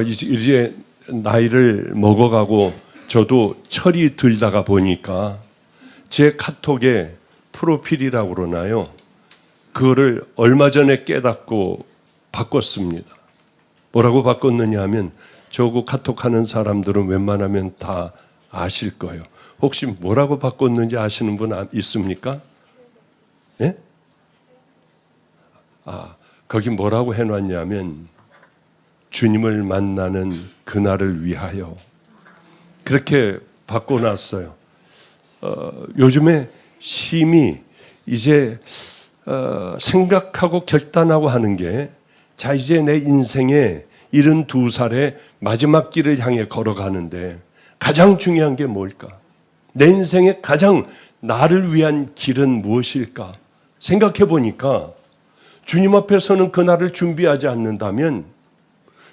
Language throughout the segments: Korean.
이제 나이를 먹어가고 저도 철이 들다가 보니까 제 카톡에 프로필이라고 그러나요? 그거를 얼마 전에 깨닫고 바꿨습니다. 뭐라고 바꿨느냐 하면 저거 카톡하는 사람들은 웬만하면 다 아실 거예요. 혹시 뭐라고 바꿨는지 아시는 분 있습니까? 예? 거기 뭐라고 해놨냐면 주님을 만나는 그날을 위하여 그렇게 바꿔놨어요. 요즘에 심히 이제 생각하고 결단하고 하는 게 자 이제 내 인생에 72살의 마지막 길을 향해 걸어가는데 가장 중요한 게 뭘까? 내 인생에 가장 나를 위한 길은 무엇일까? 생각해 보니까 주님 앞에서는 그날을 준비하지 않는다면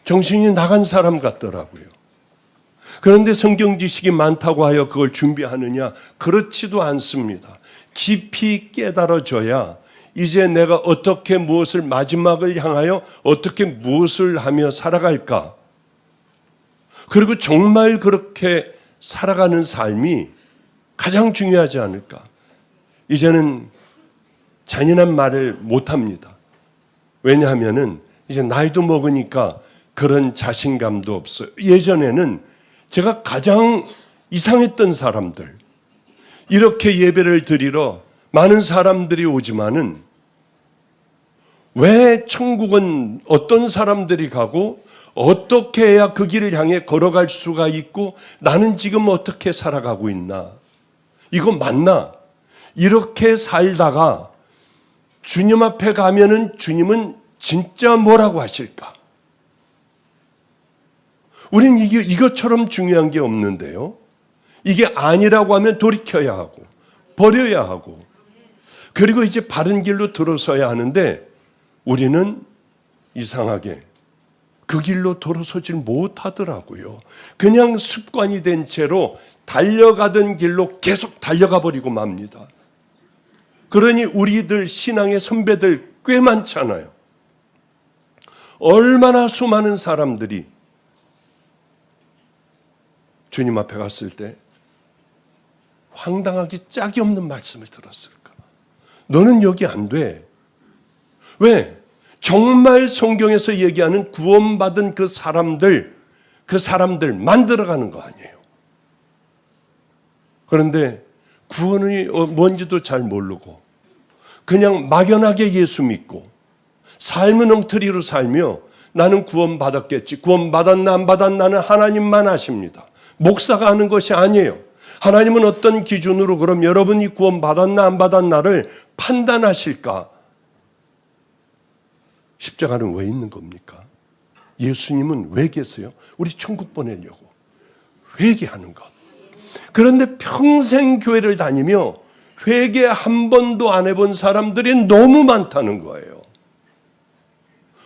정신이 나간 사람 같더라고요. 그런데 성경 지식이 많다고 하여 그걸 준비하느냐? 그렇지도 않습니다. 깊이 깨달아져야 이제 내가 어떻게 무엇을 마지막을 향하여 어떻게 무엇을 하며 살아갈까? 그리고 정말 그렇게 살아가는 삶이 가장 중요하지 않을까? 이제는 잔인한 말을 못합니다. 왜냐하면은 이제 나이도 먹으니까 그런 자신감도 없어요. 예전에는 제가 가장 이상했던 사람들, 이렇게 예배를 드리러 많은 사람들이 오지만은 왜 천국은 어떤 사람들이 가고 어떻게 해야 그 길을 향해 걸어갈 수가 있고 나는 지금 어떻게 살아가고 있나? 이거 맞나? 이렇게 살다가 주님 앞에 가면은 주님은 진짜 뭐라고 하실까? 우린 이것처럼 중요한 게 없는데요. 이게 아니라고 하면 돌이켜야 하고 버려야 하고 그리고 이제 바른 길로 들어서야 하는데 우리는 이상하게 그 길로 돌아서질 못하더라고요. 그냥 습관이 된 채로 달려가던 길로 계속 달려가 버리고 맙니다. 그러니 우리들 신앙의 선배들 꽤 많잖아요. 얼마나 수많은 사람들이 주님 앞에 갔을 때 황당하기 짝이 없는 말씀을 들었을까? 너는 여기 안 돼. 왜? 정말 성경에서 얘기하는 구원받은 그 사람들 만들어가는 거 아니에요. 그런데 구원이 뭔지도 잘 모르고 그냥 막연하게 예수 믿고 삶은 엉터리로 살며 나는 구원받았겠지. 구원받았나 안 받았나는 하나님만 아십니다. 목사가 하는 것이 아니에요. 하나님은 어떤 기준으로 그럼 여러분이 구원받았나 안 받았나를 판단하실까? 십자가는 왜 있는 겁니까? 예수님은 왜 계세요? 우리 천국 보내려고 회개하는 것. 그런데 평생 교회를 다니며 회개 한 번도 안 해본 사람들이 너무 많다는 거예요.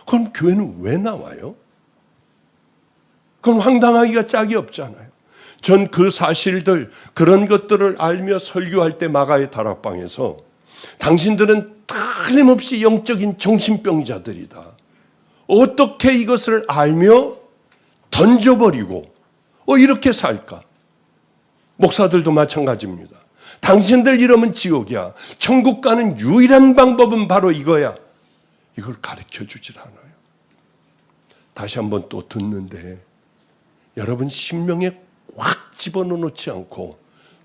그럼 교회는 왜 나와요? 그럼 황당하기가 짝이 없잖아요. 전 그 사실들, 그런 것들을 알며 설교할 때 마가의 다락방에서 당신들은 틀림없이 영적인 정신병자들이다. 어떻게 이것을 알며 던져버리고 이렇게 살까? 목사들도 마찬가지입니다. 당신들 이러면 지옥이야. 천국 가는 유일한 방법은 바로 이거야. 이걸 가르쳐 주질 않아요. 다시 한번 또 듣는데 여러분 심령에 꽉 집어넣지 않고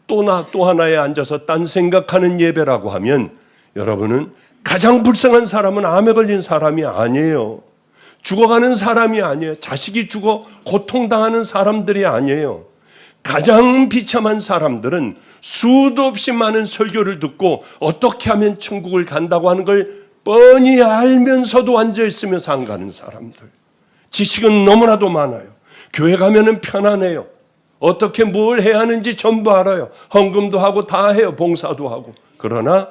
또 하나에 앉아서 딴 생각하는 예배라고 하면 여러분은 가장 불쌍한 사람은 암에 걸린 사람이 아니에요. 죽어가는 사람이 아니에요. 자식이 죽어 고통당하는 사람들이 아니에요. 가장 비참한 사람들은 수도 없이 많은 설교를 듣고 어떻게 하면 천국을 간다고 하는 걸 뻔히 알면서도 앉아있으면서 안 가는 사람들. 지식은 너무나도 많아요. 교회 가면은 편안해요. 어떻게 뭘 해야 하는지 전부 알아요. 헌금도 하고 다 해요. 봉사도 하고. 그러나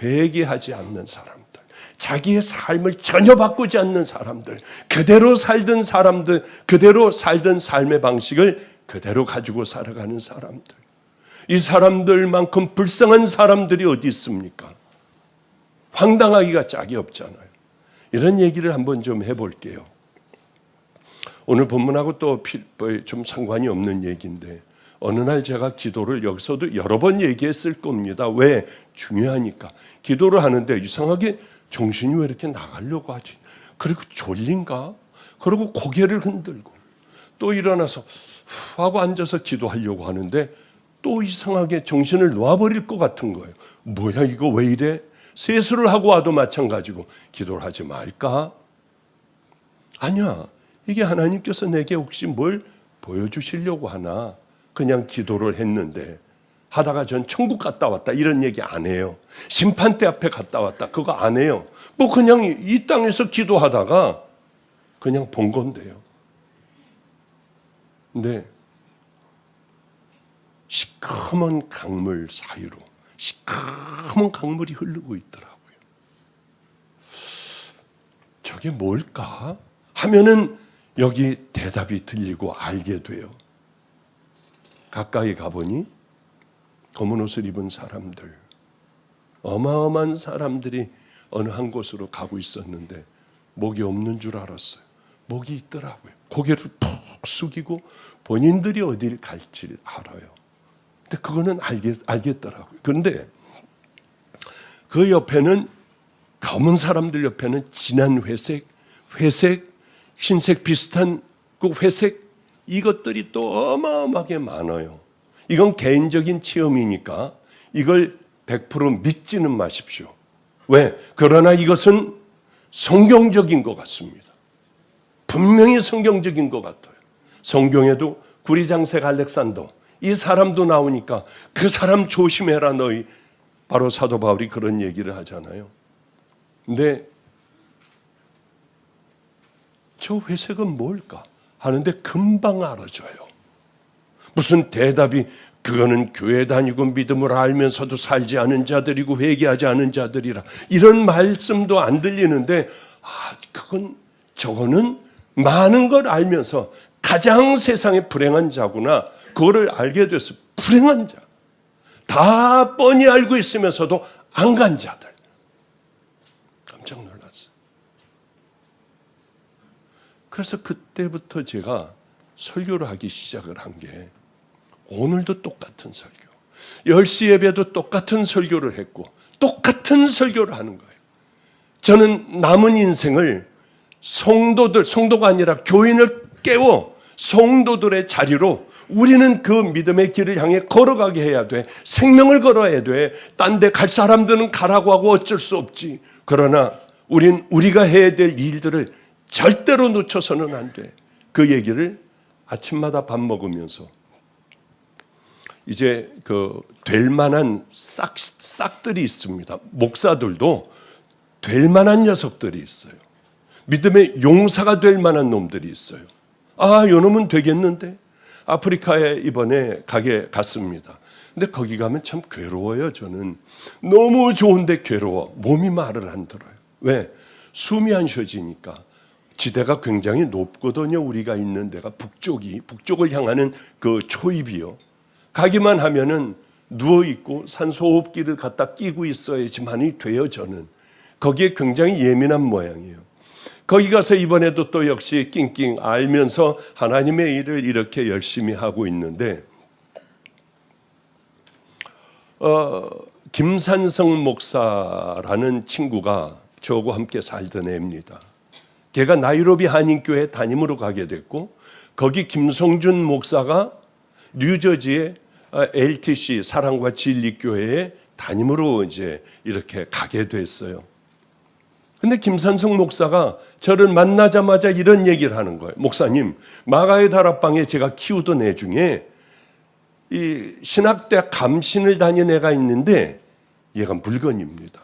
회개하지 않는 사람들, 자기의 삶을 전혀 바꾸지 않는 사람들, 그대로 살던 사람들, 그대로 살던 삶의 방식을 그대로 가지고 살아가는 사람들. 이 사람들만큼 불쌍한 사람들이 어디 있습니까? 황당하기가 짝이 없잖아요. 이런 얘기를 한번 좀 해볼게요. 오늘 본문하고 또 좀 상관이 없는 얘기인데 어느 날 제가 기도를 여기서도 여러 번 얘기했을 겁니다. 왜? 중요하니까. 기도를 하는데 이상하게 정신이 왜 이렇게 나가려고 하지? 그리고 졸린가? 그리고 고개를 흔들고 또 일어나서 하고 앉아서 기도하려고 하는데 또 이상하게 정신을 놓아버릴 것 같은 거예요. 뭐야 이거 왜 이래? 세수를 하고 와도 마찬가지고 기도를 하지 말까? 아니야. 이게 하나님께서 내게 혹시 뭘 보여주시려고 하나? 그냥 기도를 했는데 하다가 전 천국 갔다 왔다 이런 얘기 안 해요. 심판대 앞에 갔다 왔다 그거 안 해요. 뭐 그냥 이 땅에서 기도하다가 그냥 본 건데요. 근데 시커먼 강물 사이로 시커먼 강물이 흐르고 있더라고요. 저게 뭘까? 하면은 여기 대답이 들리고 알게 돼요. 가까이 가보니 검은 옷을 입은 사람들, 어마어마한 사람들이 어느 한 곳으로 가고 있었는데 목이 없는 줄 알았어요. 목이 있더라고요. 고개를 푹 숙이고 본인들이 어딜 갈지 알아요. 근데 그거는 알겠더라고요. 그런데 그 옆에는 검은 사람들 옆에는 진한 회색, 흰색 비슷한 그 회색 이것들이 또 어마어마하게 많아요. 이건 개인적인 체험이니까 이걸 100% 믿지는 마십시오. 왜? 그러나 이것은 성경적인 것 같습니다. 분명히 성경적인 것 같아요. 성경에도 구리장색 알렉산더 이 사람도 나오니까 그 사람 조심해라 너희. 바로 사도 바울이 그런 얘기를 하잖아요. 근데 저 회색은 뭘까? 하는데 금방 알아져요. 무슨 대답이 그거는 교회 다니고 믿음을 알면서도 살지 않은 자들이고 회개하지 않은 자들이라 이런 말씀도 안 들리는데 저거는 많은 걸 알면서 가장 세상에 불행한 자구나 그거를 알게 돼서 불행한 자 다 뻔히 알고 있으면서도 안 간 자들 깜짝 놀랐어요. 그래서 그때부터 제가 설교를 하기 시작을 한 게 오늘도 똑같은 설교 10시 예배도 똑같은 설교를 했고 똑같은 설교를 하는 거예요. 저는 남은 인생을 성도가 아니라 교인을 깨워 성도들의 자리로 우리는 그 믿음의 길을 향해 걸어가게 해야 돼. 생명을 걸어야 돼. 딴 데 갈 사람들은 가라고 하고 어쩔 수 없지. 그러나 우리가 해야 될 일들을 절대로 놓쳐서는 안 돼. 그 얘기를 아침마다 밥 먹으면서 이제 될 만한 싹들이 있습니다. 목사들도 될 만한 녀석들이 있어요. 믿음의 용사가 될 만한 놈들이 있어요. 요 놈은 되겠는데? 아프리카에 이번에 갔습니다. 근데 거기 가면 참 괴로워요, 저는. 너무 좋은데 괴로워. 몸이 말을 안 들어요. 왜? 숨이 안 쉬어지니까. 지대가 굉장히 높거든요. 우리가 있는 데가 북쪽을 향하는 그 초입이요. 가기만 하면은 누워있고 산소호흡기를 갖다 끼고 있어야지만이 돼요, 저는. 거기에 굉장히 예민한 모양이에요. 거기 가서 이번에도 또 역시 낑낑 알면서 하나님의 일을 이렇게 열심히 하고 있는데 김산성 목사라는 친구가 저하고 함께 살던 애입니다. 걔가 나이로비 한인교회 담임으로 가게 됐고 거기 김성준 목사가 뉴저지의 LTC 사랑과 진리교회에 담임으로 이제 이렇게 가게 됐어요. 근데 김산성 목사가 저를 만나자마자 이런 얘기를 하는 거예요. 목사님, 마가의 다락방에 제가 키우던 애 중에 이 신학대 감신을 다닌 애가 있는데 얘가 물건입니다.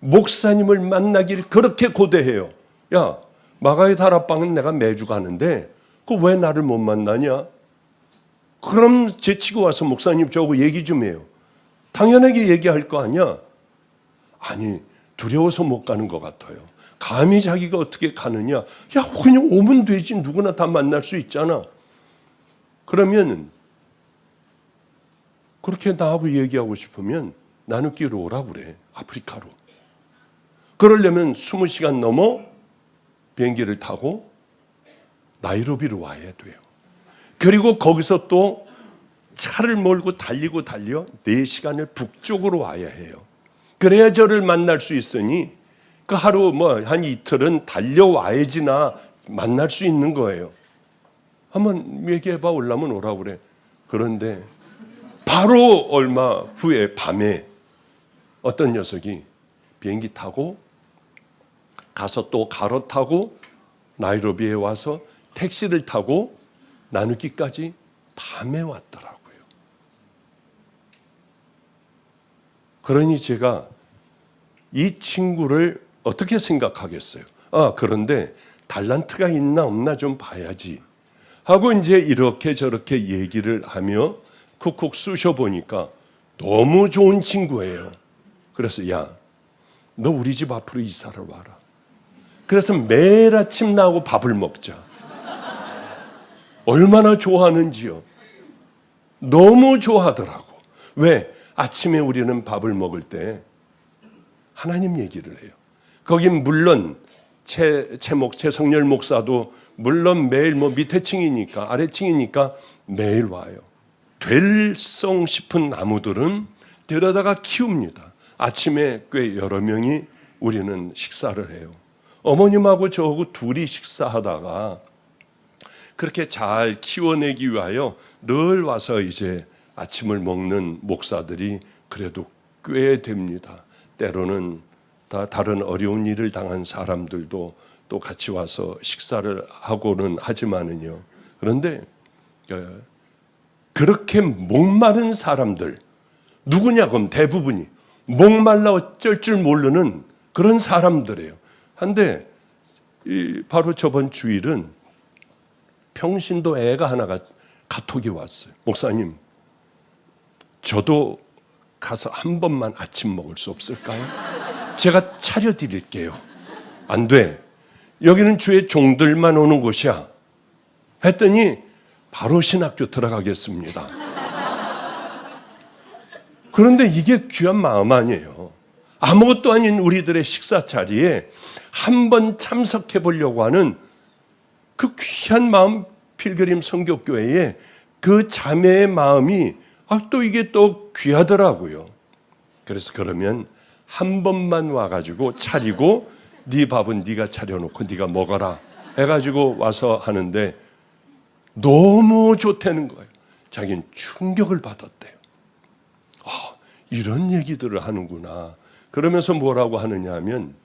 목사님을 만나길 그렇게 고대해요. 야, 마가의 다락방은 내가 매주 가는데 그 왜 나를 못 만나냐? 그럼 제치고 와서 목사님 저하고 얘기 좀 해요. 당연하게 얘기할 거 아니야? 아니, 두려워서 못 가는 것 같아요. 감히 자기가 어떻게 가느냐? 야, 그냥 오면 되지. 누구나 다 만날 수 있잖아. 그러면 그렇게 나하고 얘기하고 싶으면 나누기로 오라고 그래. 아프리카로. 그러려면 20시간 넘어 비행기를 타고 나이로비로 와야 돼요. 그리고 거기서 또 차를 몰고 달려 4시간을 북쪽으로 와야 해요. 그래야 저를 만날 수 있으니 그 하루 한 이틀은 달려와야지나 만날 수 있는 거예요. 한번 얘기해봐, 올라면 오라고 그래. 그런데 바로 얼마 후에 밤에 어떤 녀석이 비행기 타고 가서 또 갈아타고 나이로비에 와서 택시를 타고 나누기까지 밤에 왔더라고요. 그러니 제가 이 친구를 어떻게 생각하겠어요? 그런데 달란트가 있나 없나 좀 봐야지 하고 이제 이렇게 저렇게 얘기를 하며 쿡쿡 쑤셔보니까 너무 좋은 친구예요. 그래서 야, 너 우리 집 앞으로 이사를 와라. 그래서 매일 아침 나하고 밥을 먹자. 얼마나 좋아하는지요. 너무 좋아하더라고. 왜? 아침에 우리는 밥을 먹을 때 하나님 얘기를 해요. 거긴 물론 최성렬 목사도 물론 매일 밑에 층이니까 아래층이니까 매일 와요. 될성 싶은 나무들은 데려다가 키웁니다. 아침에 꽤 여러 명이 우리는 식사를 해요. 어머님하고 저하고 둘이 식사하다가 그렇게 잘 키워내기 위하여 늘 와서 이제 아침을 먹는 목사들이 그래도 꽤 됩니다. 때로는 다른 어려운 일을 당한 사람들도 또 같이 와서 식사를 하고는 하지만은요. 그런데 그렇게 목마른 사람들 누구냐? 그럼 대부분이 목말라 어쩔 줄 모르는 그런 사람들이에요. 한데 바로 저번 주일은 평신도 애가 하나가 카톡이 왔어요. 목사님, 저도 가서 한 번만 아침 먹을 수 없을까요? 제가 차려드릴게요. 안 돼. 여기는 주의 종들만 오는 곳이야. 했더니 바로 신학교 들어가겠습니다. 그런데 이게 귀한 마음 아니에요. 아무것도 아닌 우리들의 식사 자리에 한 번 참석해 보려고 하는 그 귀한 마음, 필그림 선교교회에 그 자매의 마음이 또 이게 또 귀하더라고요. 그래서 그러면 한 번만 와가지고 차리고 네 밥은 네가 차려놓고 네가 먹어라 해가지고 와서 하는데 너무 좋다는 거예요. 자기는 충격을 받았대요. 이런 얘기들을 하는구나. 그러면서 뭐라고 하느냐 하면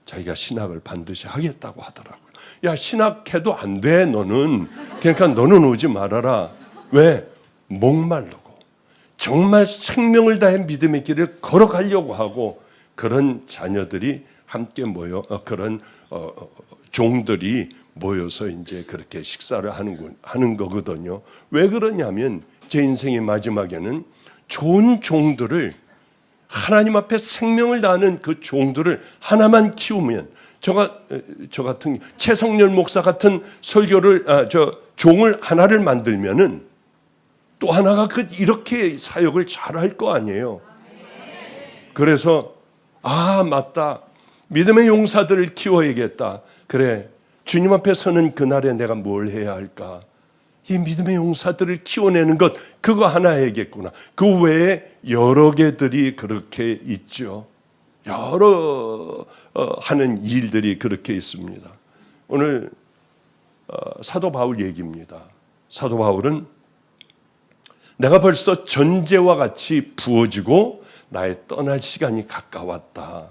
자기가 신학을 반드시 하겠다고 하더라고요. 야, 신학해도 안 돼, 너는. 그러니까 너는 오지 말아라. 왜? 목마르고 정말 생명을 다해 믿음의 길을 걸어가려고 하고 그런 자녀들이 함께 모여 그런 종들이 모여서 이제 그렇게 식사를 하는 거거든요. 왜 그러냐면 제 인생의 마지막에는 좋은 종들을 하나님 앞에 생명을 다하는 그 종들을 하나만 키우면 저 같은 최성렬 목사 같은 설교를 종을 하나를 만들면은 또 하나가 이렇게 사역을 잘할 거 아니에요. 그래서 맞다. 믿음의 용사들을 키워야겠다. 그래, 주님 앞에 서는 그날에 내가 뭘 해야 할까? 이 믿음의 용사들을 키워내는 것, 그거 하나 해야겠구나. 그 외에 여러 개들이 그렇게 있죠. 여러 하는 일들이 그렇게 있습니다. 오늘 사도 바울 얘기입니다. 사도 바울은 내가 벌써 전제와 같이 부어지고 나의 떠날 시간이 가까웠다.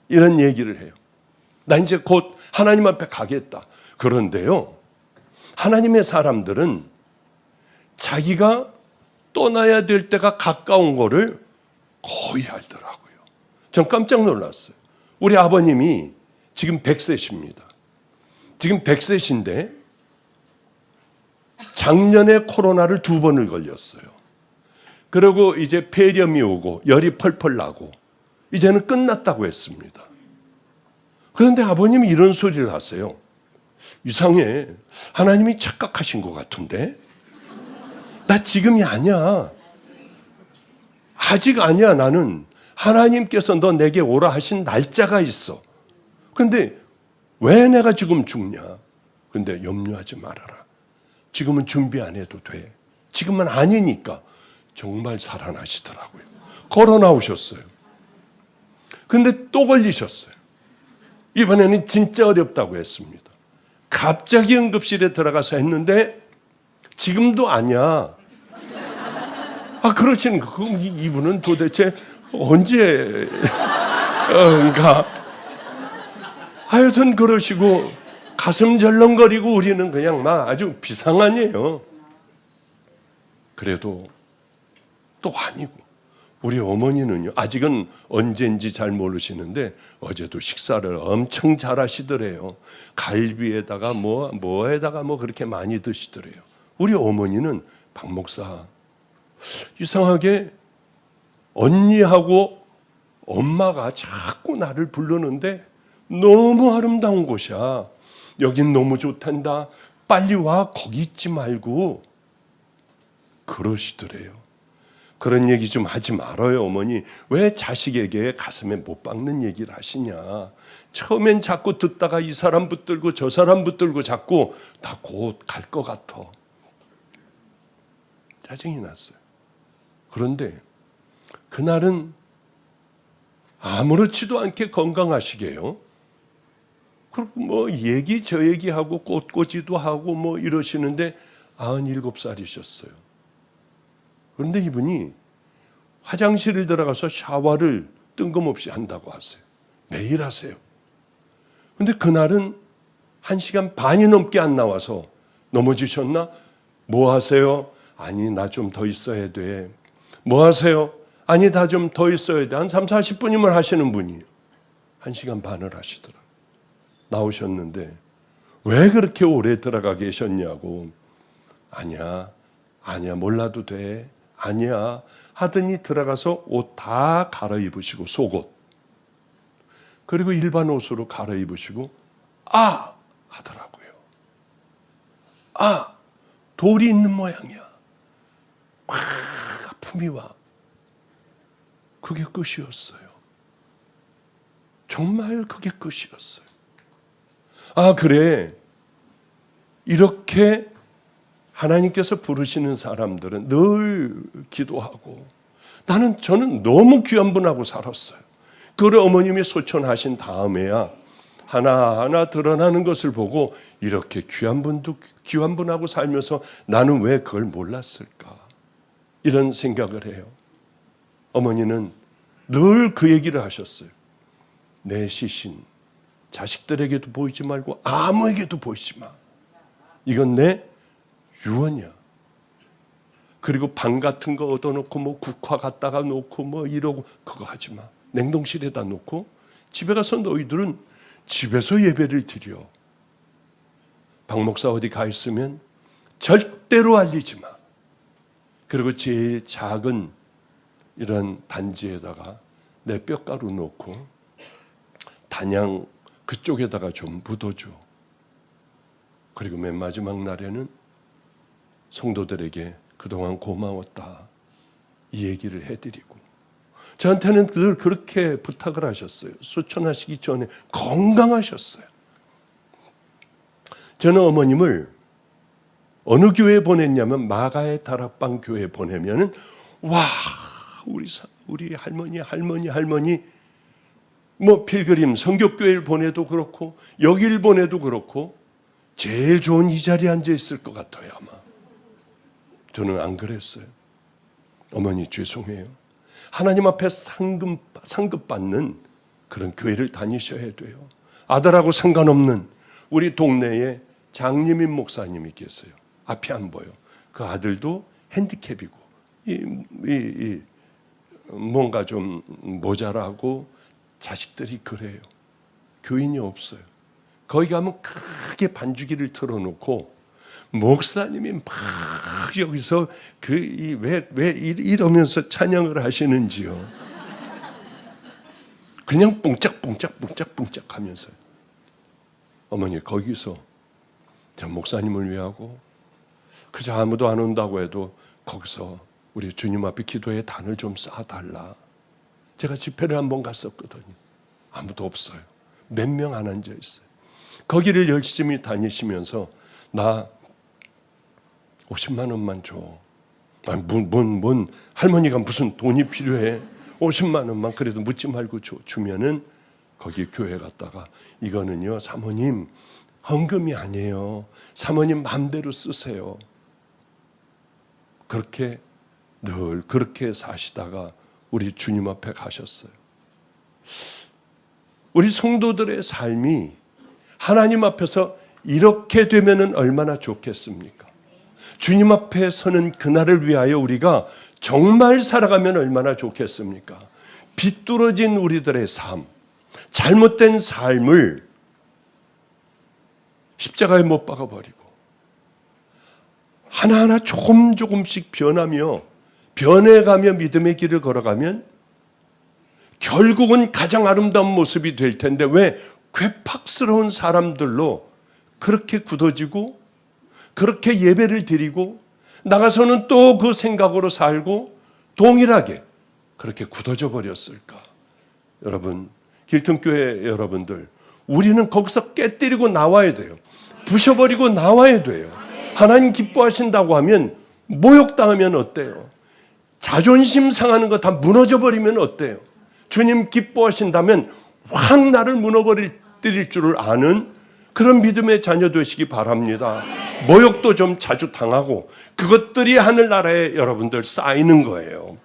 이런 얘기를 해요. 나 이제 곧 하나님 앞에 가겠다. 그런데요, 하나님의 사람들은 자기가 떠나야 될 때가 가까운 거를 거의 알더라고요. 전 깜짝 놀랐어요. 우리 아버님이 지금 100세십니다. 지금 100세신데 작년에 코로나를 2번을 걸렸어요. 그리고 이제 폐렴이 오고 열이 펄펄 나고 이제는 끝났다고 했습니다. 그런데 아버님이 이런 소리를 하세요. 이상해. 하나님이 착각하신 것 같은데? 나 지금이 아니야. 아직 아니야. 나는 하나님께서 너 내게 오라 하신 날짜가 있어. 근데 왜 내가 지금 죽냐? 근데 염려하지 말아라. 지금은 준비 안 해도 돼. 지금은 아니니까. 정말 살아나시더라고요. 걸어 나오셨어요. 근데 또 걸리셨어요. 이번에는 진짜 어렵다고 했습니다. 갑자기 응급실에 들어가서 했는데 지금도 아니야. 그렇지는 그럼 이분은 도대체 언제인가? 하여튼 그러시고 가슴 절렁거리고 우리는 그냥 막 아주 비상하네요. 그래도 또 아니고 우리 어머니는요, 아직은 언제인지 잘 모르시는데 어제도 식사를 엄청 잘 하시더래요. 갈비에다가 뭐에다가 그렇게 많이 드시더래요. 우리 어머니는 박 목사 이상하게 언니하고 엄마가 자꾸 나를 부르는데 너무 아름다운 곳이야. 여긴 너무 좋단다. 빨리 와. 거기 있지 말고. 그러시더래요. 그런 얘기 좀 하지 말아요, 어머니. 왜 자식에게 가슴에 못 박는 얘기를 하시냐. 처음엔 자꾸 듣다가 이 사람 붙들고 저 사람 붙들고 자꾸 다 곧 갈 것 같아. 짜증이 났어요. 그런데 그날은 아무렇지도 않게 건강하시게요. 그리고 얘기 저 얘기하고 꽃꽂이도 하고 이러시는데 97살이셨어요. 그런데 이분이 화장실을 들어가서 샤워를 뜬금없이 한다고 하세요. 매일 하세요. 그런데 그날은 1시간 반이 넘게 안 나와서 넘어지셨나? 뭐 하세요? 아니 나 좀 더 있어야 돼. 뭐 하세요? 아니 나 좀 더 있어야 돼. 한 3, 40분이면 하시는 분이에요. 1시간 반을 하시더라. 나오셨는데 왜 그렇게 오래 들어가 계셨냐고. 아니야 몰라도 돼. 아니야 하더니 들어가서 옷 다 갈아입으시고 속옷 그리고 일반 옷으로 갈아입으시고 하더라고요. 돌이 있는 모양이야. 막 아픔이 와. 그게 끝이었어요. 정말 그게 끝이었어요. 그래. 이렇게 하나님께서 부르시는 사람들은 늘 기도하고 저는 너무 귀한 분하고 살았어요. 그걸 어머님이 소천하신 다음에야 하나하나 드러나는 것을 보고 이렇게 귀한 분하고 살면서 나는 왜 그걸 몰랐을까? 이런 생각을 해요. 어머니는 늘 그 얘기를 하셨어요. 내 시신 자식들에게도 보이지 말고 아무에게도 보이지 마. 이건 내 유언이야. 그리고 방 같은 거 얻어놓고 국화 갖다가 놓고 이러고 그거 하지 마. 냉동실에다 놓고 집에 가서 너희들은 집에서 예배를 드려. 박 목사 어디 가 있으면 절대로 알리지 마. 그리고 제일 작은 이런 단지에다가 내 뼈가루 넣고 단양 그쪽에다가 좀 묻어줘. 그리고 맨 마지막 날에는 성도들에게 그동안 고마웠다 이 얘기를 해드리고 저한테는 늘 그렇게 부탁을 하셨어요. 소천하시기 전에 건강하셨어요. 저는 어머님을 어느 교회에 보냈냐면 마가의 다락방 교회에 보내면은 우리 할머니 필그림 성격교회를 보내도 그렇고 여길 보내도 그렇고 제일 좋은 이 자리에 앉아 있을 것 같아요. 아마 저는 안 그랬어요. 어머니 죄송해요. 하나님 앞에 상급받는 그런 교회를 다니셔야 돼요. 아들하고 상관없는 우리 동네에 장님인 목사님이 계세요. 앞이 안 보여. 그 아들도 핸디캡이고 뭔가 좀 모자라고 자식들이 그래요. 교인이 없어요. 거기 가면 크게 반주기를 틀어놓고 목사님이 막 여기서 왜 이러면서 찬양을 하시는지요. 그냥 뿡짝뿡짝 하면서요. 어머니 거기서 저 목사님을 위하고 그저 아무도 안 온다고 해도 거기서 우리 주님 앞에 기도의 단을 좀 쌓아달라. 제가 집회를 한번 갔었거든요. 아무도 없어요. 몇 명 안 앉아 있어요. 거기를 열심히 다니시면서 나 50만 원만 줘. 아니, 뭔 할머니가 무슨 돈이 필요해. 50만 원만 그래도 묻지 말고 주면은 거기 교회 갔다가 이거는요 사모님 헌금이 아니에요. 사모님 마음대로 쓰세요. 그렇게 늘 그렇게 사시다가 우리 주님 앞에 가셨어요. 우리 성도들의 삶이 하나님 앞에서 이렇게 되면은 얼마나 좋겠습니까? 주님 앞에 서는 그날을 위하여 우리가 정말 살아가면 얼마나 좋겠습니까? 비뚤어진 우리들의 삶, 잘못된 삶을 십자가에 못 박아버리고 하나하나 조금씩 변해가며 믿음의 길을 걸어가면 결국은 가장 아름다운 모습이 될 텐데 왜 괴팍스러운 사람들로 그렇게 굳어지고 그렇게 예배를 드리고 나가서는 또 그 생각으로 살고 동일하게 그렇게 굳어져 버렸을까? 여러분, 길통교회 여러분들, 우리는 거기서 깨뜨리고 나와야 돼요. 부셔버리고 나와야 돼요. 하나님 기뻐하신다고 하면 모욕당하면 어때요? 자존심 상하는 거 다 무너져 버리면 어때요? 주님 기뻐하신다면 확 나를 무너버릴 줄을 아는 그런 믿음의 자녀 되시기 바랍니다. 모욕도 좀 자주 당하고 그것들이 하늘나라에 여러분들 쌓이는 거예요.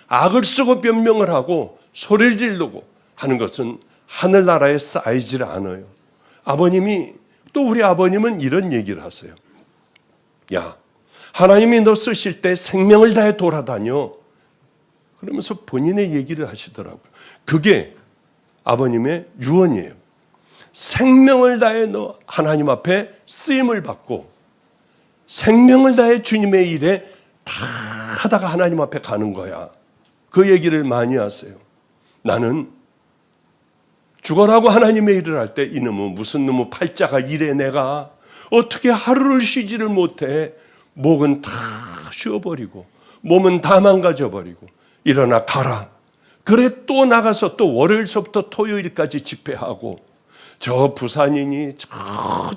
악을 쓰고 변명을 하고 소리를 지르고 하는 것은 하늘나라에 쌓이질 않아요. 아버님이 또 우리 아버님은 이런 얘기를 하세요. 야, 하나님이 너 쓰실 때 생명을 다해 돌아다녀. 그러면서 본인의 얘기를 하시더라고요. 그게 아버님의 유언이에요. 생명을 다해 너 하나님 앞에 쓰임을 받고 생명을 다해 주님의 일에 다 하다가 하나님 앞에 가는 거야. 그 얘기를 많이 하세요. 나는 죽어라고 하나님의 일을 할 때 이놈은 무슨 놈의 팔자가 이래 내가 어떻게 하루를 쉬지를 못해. 목은 다 쉬어버리고 몸은 다 망가져버리고 일어나 가라. 그래 또 나가서 또 월요일서부터 토요일까지 집회하고 저 부산인이 저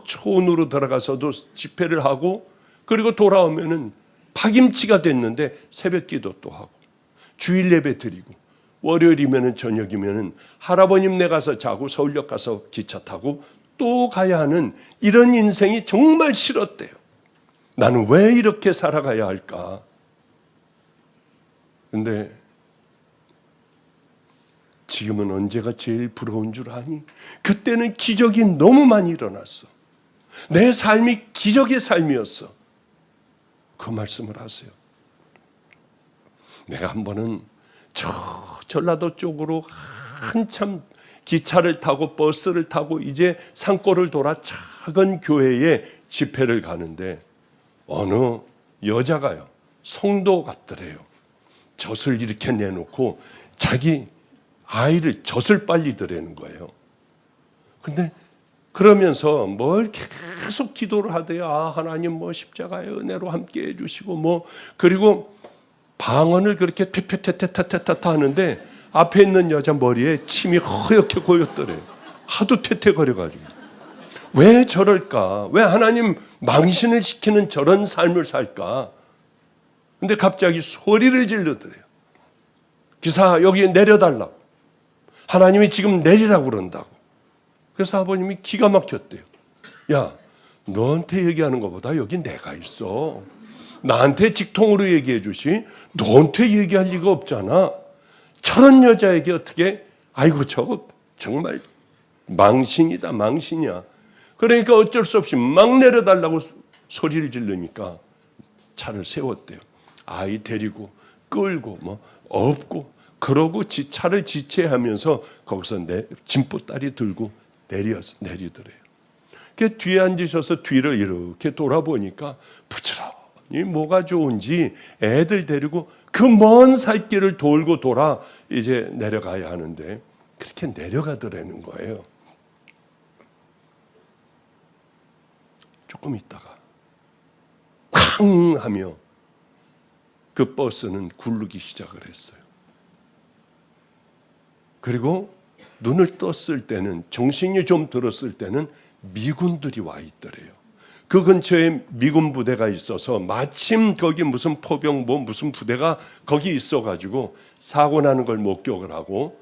초원으로 들어가서도 집회를 하고 그리고 돌아오면은 파김치가 됐는데 새벽 기도 또 하고 주일 예배 드리고 월요일이면은 저녁이면은 할아버님네 가서 자고 서울역 가서 기차 타고 또 가야 하는 이런 인생이 정말 싫었대요. 나는 왜 이렇게 살아가야 할까? 근데 지금은 언제가 제일 부러운 줄 아니? 그때는 기적이 너무 많이 일어났어. 내 삶이 기적의 삶이었어. 그 말씀을 하세요. 내가 한 번은 전라도 쪽으로 한참 기차를 타고 버스를 타고 이제 산골을 돌아 작은 교회에 집회를 가는데 어느 여자가요. 성도 같더래요. 젖을 이렇게 내놓고 자기 아이를 젖을 빨리더라는 거예요. 근데 그러면서 뭘 계속 기도를 하대요. 아, 하나님 뭐 십자가의 은혜로 함께 해주시고 뭐 그리고 방언을 그렇게 퇴퇴퇴퇴퇴퇴 하는데 앞에 있는 여자 머리에 침이 허옇게 고였더래요. 하도 퇴퇴거려가지고. 왜 저럴까? 왜 하나님 망신을 시키는 저런 삶을 살까? 근데 갑자기 소리를 질러더래요. 기사 여기 내려달라고. 하나님이 지금 내리라고 그런다고. 그래서 아버님이 기가 막혔대요. 야, 너한테 얘기하는 것보다 여기 내가 있어. 나한테 직통으로 얘기해 주시. 너한테 얘기할 리가 없잖아. 저런 여자에게 어떻게 아이고 저거 정말 망신이다 망신이야. 그러니까 어쩔 수 없이 막 내려달라고 소리를 지르니까 차를 세웠대요. 아이 데리고 끌고 뭐 업고 그러고 차를 지체하면서 거기서 짐보따리 들고 내리더래요. 그 뒤에 앉으셔서 뒤를 이렇게 돌아보니까 부지런히 뭐가 좋은지 애들 데리고 그 먼 살길을 돌고 돌아 이제 내려가야 하는데 그렇게 내려가더라는 거예요. 조금 있다가 쾅 하며 그 버스는 굴르기 시작을 했어요. 그리고 눈을 떴을 때는, 정신이 좀 들었을 때는 미군들이 와 있더래요. 그 근처에 미군 부대가 있어서 마침 거기 무슨 포병 무슨 부대가 거기 있어가지고 사고 나는 걸 목격을 하고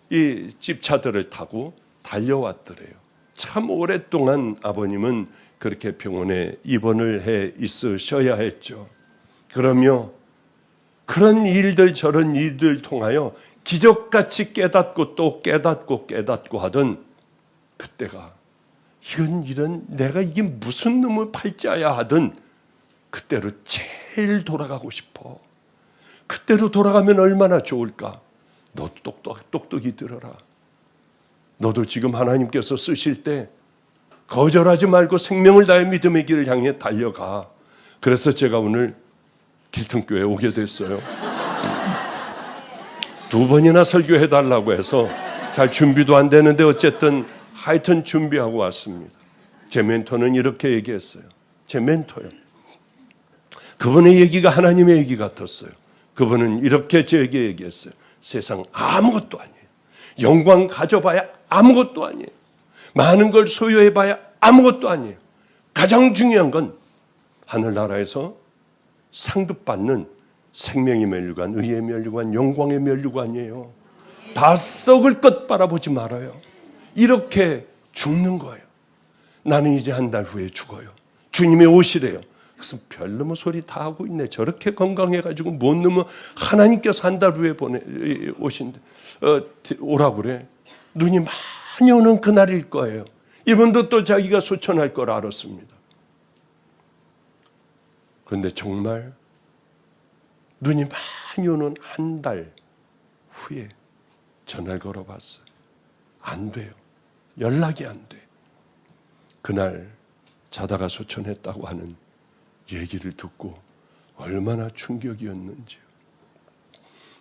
이 집차들을 타고 달려왔더래요. 참 오랫동안 아버님은 그렇게 병원에 입원을 해 있으셔야 했죠. 그러며 그런 일들 저런 일들 통하여 기적같이 깨닫고 또 깨닫고 하던 그때가 이런 내가 이게 무슨 놈의 팔자야 하던 그때로 제일 돌아가고 싶어. 그때로 돌아가면 얼마나 좋을까. 너도 똑똑히 들어라. 너도 지금 하나님께서 쓰실 때 거절하지 말고 생명을 다해 믿음의 길을 향해 달려가. 그래서 제가 오늘 길통교회에 오게 됐어요. 2번이나 설교해달라고 해서 잘 준비도 안 되는데 어쨌든 하여튼 준비하고 왔습니다. 제 멘토는 이렇게 얘기했어요. 제 멘토요. 그분의 얘기가 하나님의 얘기 같았어요. 그분은 이렇게 저에게 얘기했어요. 세상 아무것도 아니에요. 영광 가져봐야 아무것도 아니에요. 많은 걸 소유해봐야 아무것도 아니에요. 가장 중요한 건 하늘나라에서 상급받는 생명의 면류관, 의의 면류관, 영광의 면류관이에요. 다 썩을 것 바라보지 말아요. 이렇게 죽는 거예요. 나는 이제 한 달 후에 죽어요. 주님이 오시래요. 그래서 별놈의 소리 다 하고 있네. 저렇게 건강해가지고 못 넘어 하나님께서 한 달 후에 오신대. 오라고 그래. 눈이 많이 오는 그날일 거예요. 이분도 또 자기가 소천할 걸 알았습니다. 그런데 정말 눈이 많이 오는 한 달 후에 전화를 걸어봤어요. 안 돼요. 연락이 안 돼. 그날 자다가 소천했다고 하는 얘기를 듣고 얼마나 충격이었는지요.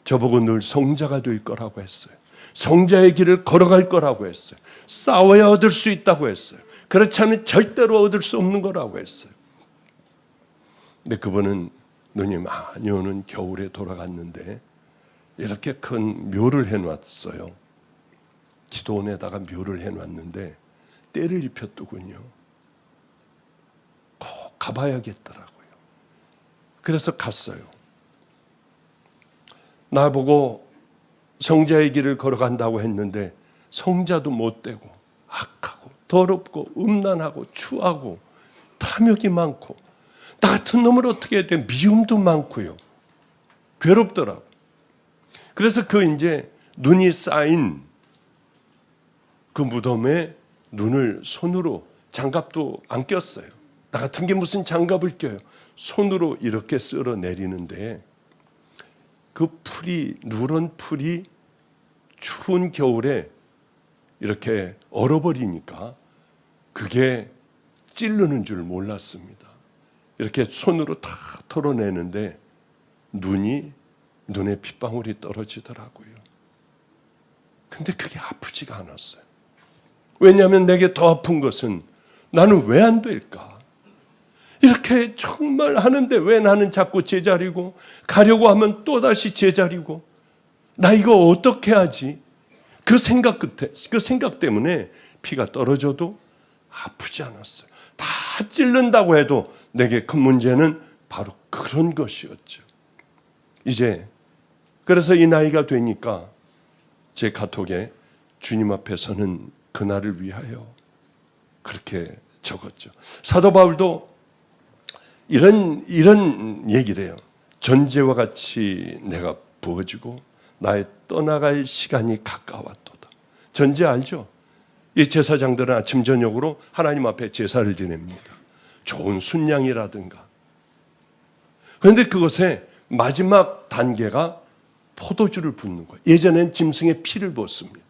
저보고 늘 성자가 될 거라고 했어요. 성자의 길을 걸어갈 거라고 했어요. 싸워야 얻을 수 있다고 했어요. 그렇지 않으면 절대로 얻을 수 없는 거라고 했어요. 근데 그분은 눈이 많이 오는 겨울에 돌아갔는데 이렇게 큰 묘를 해놨어요. 기도원에다가 묘를 해놨는데 때를 입혔더군요. 꼭 가봐야겠더라고요. 그래서 갔어요. 나보고 성자의 길을 걸어간다고 했는데 성자도 못 되고 악하고 더럽고 음란하고 추하고 탐욕이 많고 나 같은 놈을 어떻게 해야 돼? 미움도 많고요. 괴롭더라고. 그래서 이제 눈이 쌓인 그 무덤에 눈을 손으로 장갑도 안 꼈어요. 나 같은 게 무슨 장갑을 껴요. 손으로 이렇게 쓸어 내리는데 그 풀이 누런 풀이 추운 겨울에 이렇게 얼어버리니까 그게 찌르는 줄 몰랐습니다. 이렇게 손으로 다 털어내는데 눈에 핏방울이 떨어지더라고요. 근데 그게 아프지가 않았어요. 왜냐하면 내게 더 아픈 것은 나는 왜 안 될까? 이렇게 정말 하는데 왜 나는 자꾸 제자리고 가려고 하면 또다시 제자리고 나 이거 어떻게 하지? 그 생각 때문에 피가 떨어져도 아프지 않았어요. 다 찔른다고 해도 내게 큰 문제는 바로 그런 것이었죠. 그래서 이 나이가 되니까 제 카톡에 주님 앞에 서는 그날을 위하여 그렇게 적었죠. 사도 바울도 이런 얘기를 해요. 전제와 같이 내가 부어지고 나의 떠나갈 시간이 가까웠도다. 전제 알죠? 이 제사장들은 아침 저녁으로 하나님 앞에 제사를 지냅니다. 좋은 순양이라든가. 그런데 그것의 마지막 단계가 포도주를 붓는 거예요. 예전엔 짐승의 피를 붓습니다.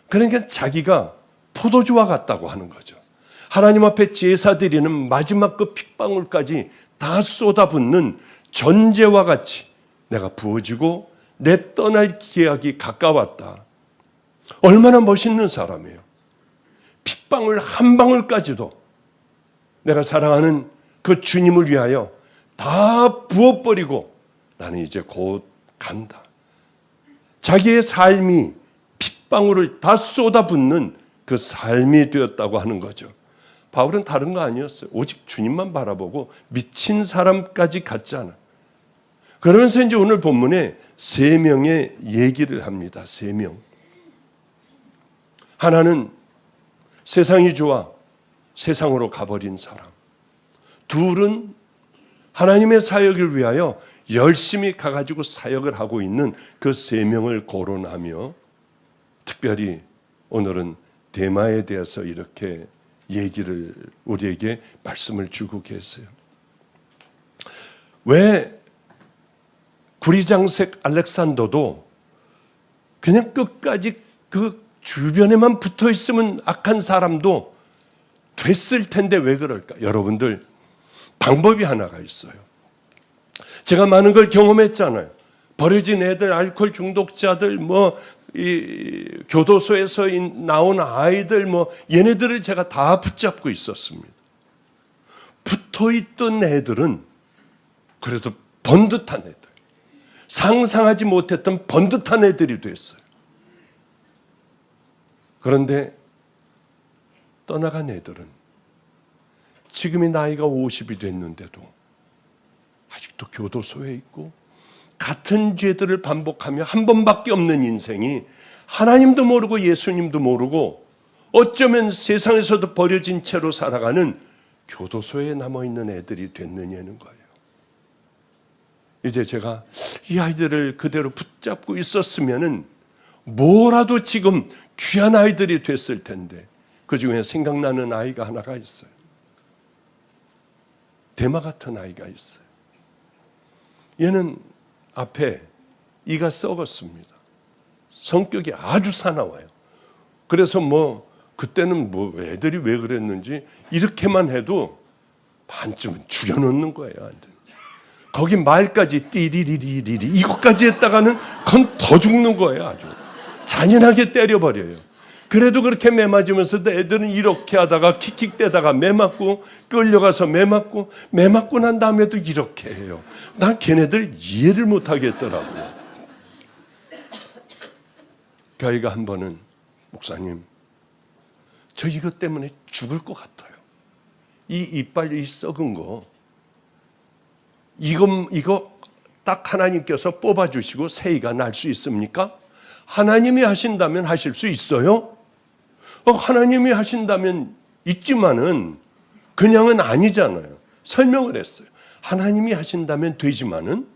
그러니까 자기가 포도주와 같다고 하는 거죠. 하나님 앞에 제사 드리는 마지막 그 핏방울까지 다 쏟아붓는 전제와 같이 내가 부어지고 내 떠날 기약이 가까웠다. 얼마나 멋있는 사람이에요. 핏방울 한 방울까지도 내가 사랑하는 그 주님을 위하여 다 부어버리고 나는 이제 곧 간다. 자기의 삶이 방울을 다 쏟아붓는 그 삶이 되었다고 하는 거죠. 바울은 다른 거 아니었어요. 오직 주님만 바라보고 미친 사람까지 갔잖아. 그러면서 이제 오늘 본문에 세 명의 얘기를 합니다. 세 명. 하나는 세상이 좋아 세상으로 가버린 사람. 둘은 하나님의 사역을 위하여 열심히 가가지고 사역을 하고 있는 그 세 명을 거론하며 특별히 오늘은 데마에 대해서 이렇게 얘기를 우리에게 말씀을 주고 계세요. 왜 구리장색 알렉산더도 그냥 끝까지 그 주변에만 붙어 있으면 악한 사람도 됐을 텐데 왜 그럴까? 여러분들 방법이 하나가 있어요. 제가 많은 걸 경험했잖아요. 버려진 애들, 알코올 중독자들, 이 교도소에서 나온 아이들, 얘네들을 제가 다 붙잡고 있었습니다. 붙어있던 애들은 그래도 번듯한 애들, 상상하지 못했던 번듯한 애들이 됐어요. 그런데 떠나간 애들은 지금이 나이가 50이 됐는데도 아직도 교도소에 있고 같은 죄들을 반복하며 한 번밖에 없는 인생이 하나님도 모르고 예수님도 모르고 어쩌면 세상에서도 버려진 채로 살아가는 교도소에 남아있는 애들이 됐느냐는 거예요. 이제 제가 이 아이들을 그대로 붙잡고 있었으면은 뭐라도 지금 귀한 아이들이 됐을 텐데 그 중에 생각나는 아이가 하나가 있어요. 대마 같은 아이가 있어요. 얘는 앞에 이가 썩었습니다. 성격이 아주 사나워요. 그래서 그때는 애들이 왜 그랬는지 이렇게만 해도 반쯤은 죽여놓는 거예요. 거기 말까지 띠리리리리리 이것까지 했다가는 그건 더 죽는 거예요. 아주 잔인하게 때려버려요. 그래도 그렇게 매 맞으면서도 애들은 이렇게 하다가 킥킥대다가 매 맞고 끌려가서 매 맞고 난 다음에도 이렇게 해요. 난 걔네들 이해를 못 하겠더라고요. 그 아이가 한 번은 목사님, 저 이것 때문에 죽을 것 같아요. 이 이빨 이 썩은 거 이거 딱 하나님께서 뽑아주시고 새이가 날 수 있습니까? 하나님이 하신다면 하실 수 있어요? 하나님이 하신다면 있지만은 그냥은 아니잖아요. 설명을 했어요. 하나님이 하신다면 되지만은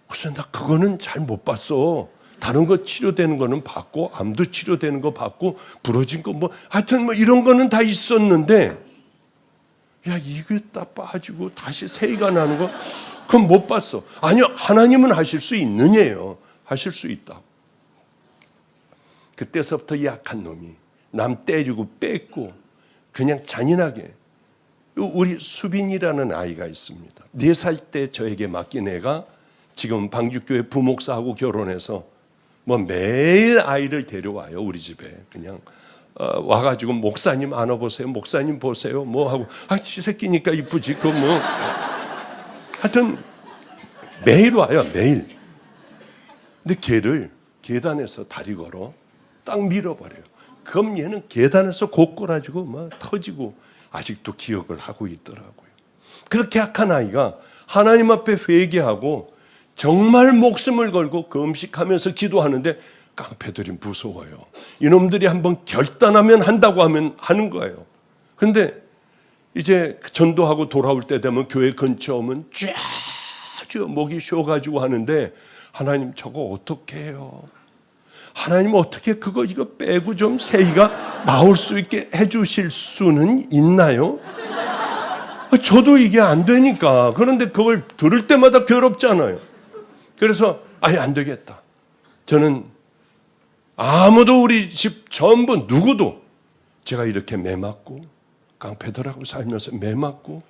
글쎄 나 그거는 잘 못 봤어. 다른 거 치료되는 거는 봤고 암도 치료되는 거 봤고 부러진 거 하여튼 이런 거는 다 있었는데 야 이게 딱 빠지고 다시 새이가 나는 거 그건 못 봤어. 아니요 하나님은 하실 수 있느냐요. 하실 수 있다. 그때서부터 약한 놈이 남 때리고 뺏고 그냥 잔인하게. 우리 수빈이라는 아이가 있습니다. 4살 때 저에게 맡긴 애가 지금 방주교회 부목사하고 결혼해서 매일 아이를 데려와요. 우리 집에 그냥 와가지고 목사님 안아보세요. 목사님 보세요. 하고 지 새끼니까 이쁘지. 하여튼 매일 와요. 매일. 근데 걔를 계단에서 다리 걸어 딱 밀어버려요. 그럼 얘는 계단에서 고꾸라지고 터지고 아직도 기억을 하고 있더라고요. 그렇게 약한 아이가 하나님 앞에 회개하고 정말 목숨을 걸고 금식하면서 기도하는데 깡패들이 무서워요. 이놈들이 한번 결단하면 한다고 하면 하는 거예요. 그런데 이제 전도하고 돌아올 때 되면 교회 근처 오면 쫙 목이 쉬어가지고 하는데 하나님 저거 어떻게 해요? 하나님 어떻게 이거 빼고 좀 새이가 나올 수 있게 해주실 수는 있나요? 저도 이게 안 되니까. 그런데 그걸 들을 때마다 괴롭잖아요. 그래서 안 되겠다. 저는 아무도 우리 집 전부 누구도 제가 이렇게 매 맞고 깡패들하고 살면서 매 맞고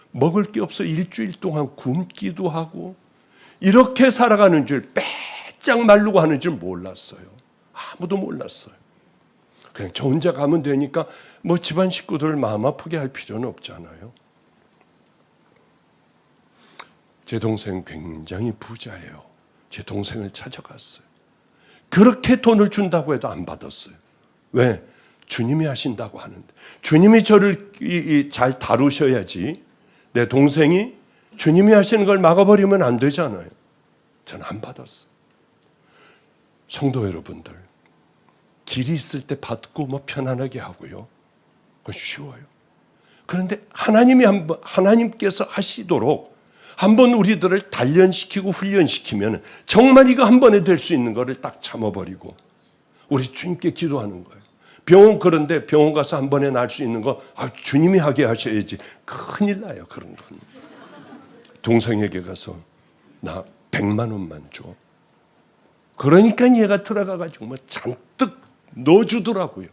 먹을 게 없어 일주일 동안 굶기도 하고 이렇게 살아가는 줄 빼짝 마르고 하는 줄 몰랐어요. 아무도 몰랐어요. 그냥 저 혼자 가면 되니까 집안 식구들 마음 아프게 할 필요는 없잖아요. 제 동생 굉장히 부자예요. 제 동생을 찾아갔어요. 그렇게 돈을 준다고 해도 안 받았어요. 왜? 주님이 하신다고 하는데. 주님이 저를 잘 다루셔야지. 내 동생이 주님이 하시는 걸 막아버리면 안 되잖아요. 저는 안 받았어요. 성도 여러분들, 길이 있을 때 받고 뭐 편안하게 하고요. 그건 쉬워요. 그런데 하나님께서 하시도록 한번 우리들을 단련시키고 훈련시키면 정말 이거 한 번에 될 수 있는 거를 딱 참아버리고 우리 주님께 기도하는 거예요. 그런데 병원 가서 한 번에 날 수 있는 거 주님이 하게 하셔야지. 큰일 나요, 그런 건. 동생에게 가서 나 100만 원만 줘. 그러니까 얘가 들어가가지고 뭐 잔뜩 넣어주더라고요.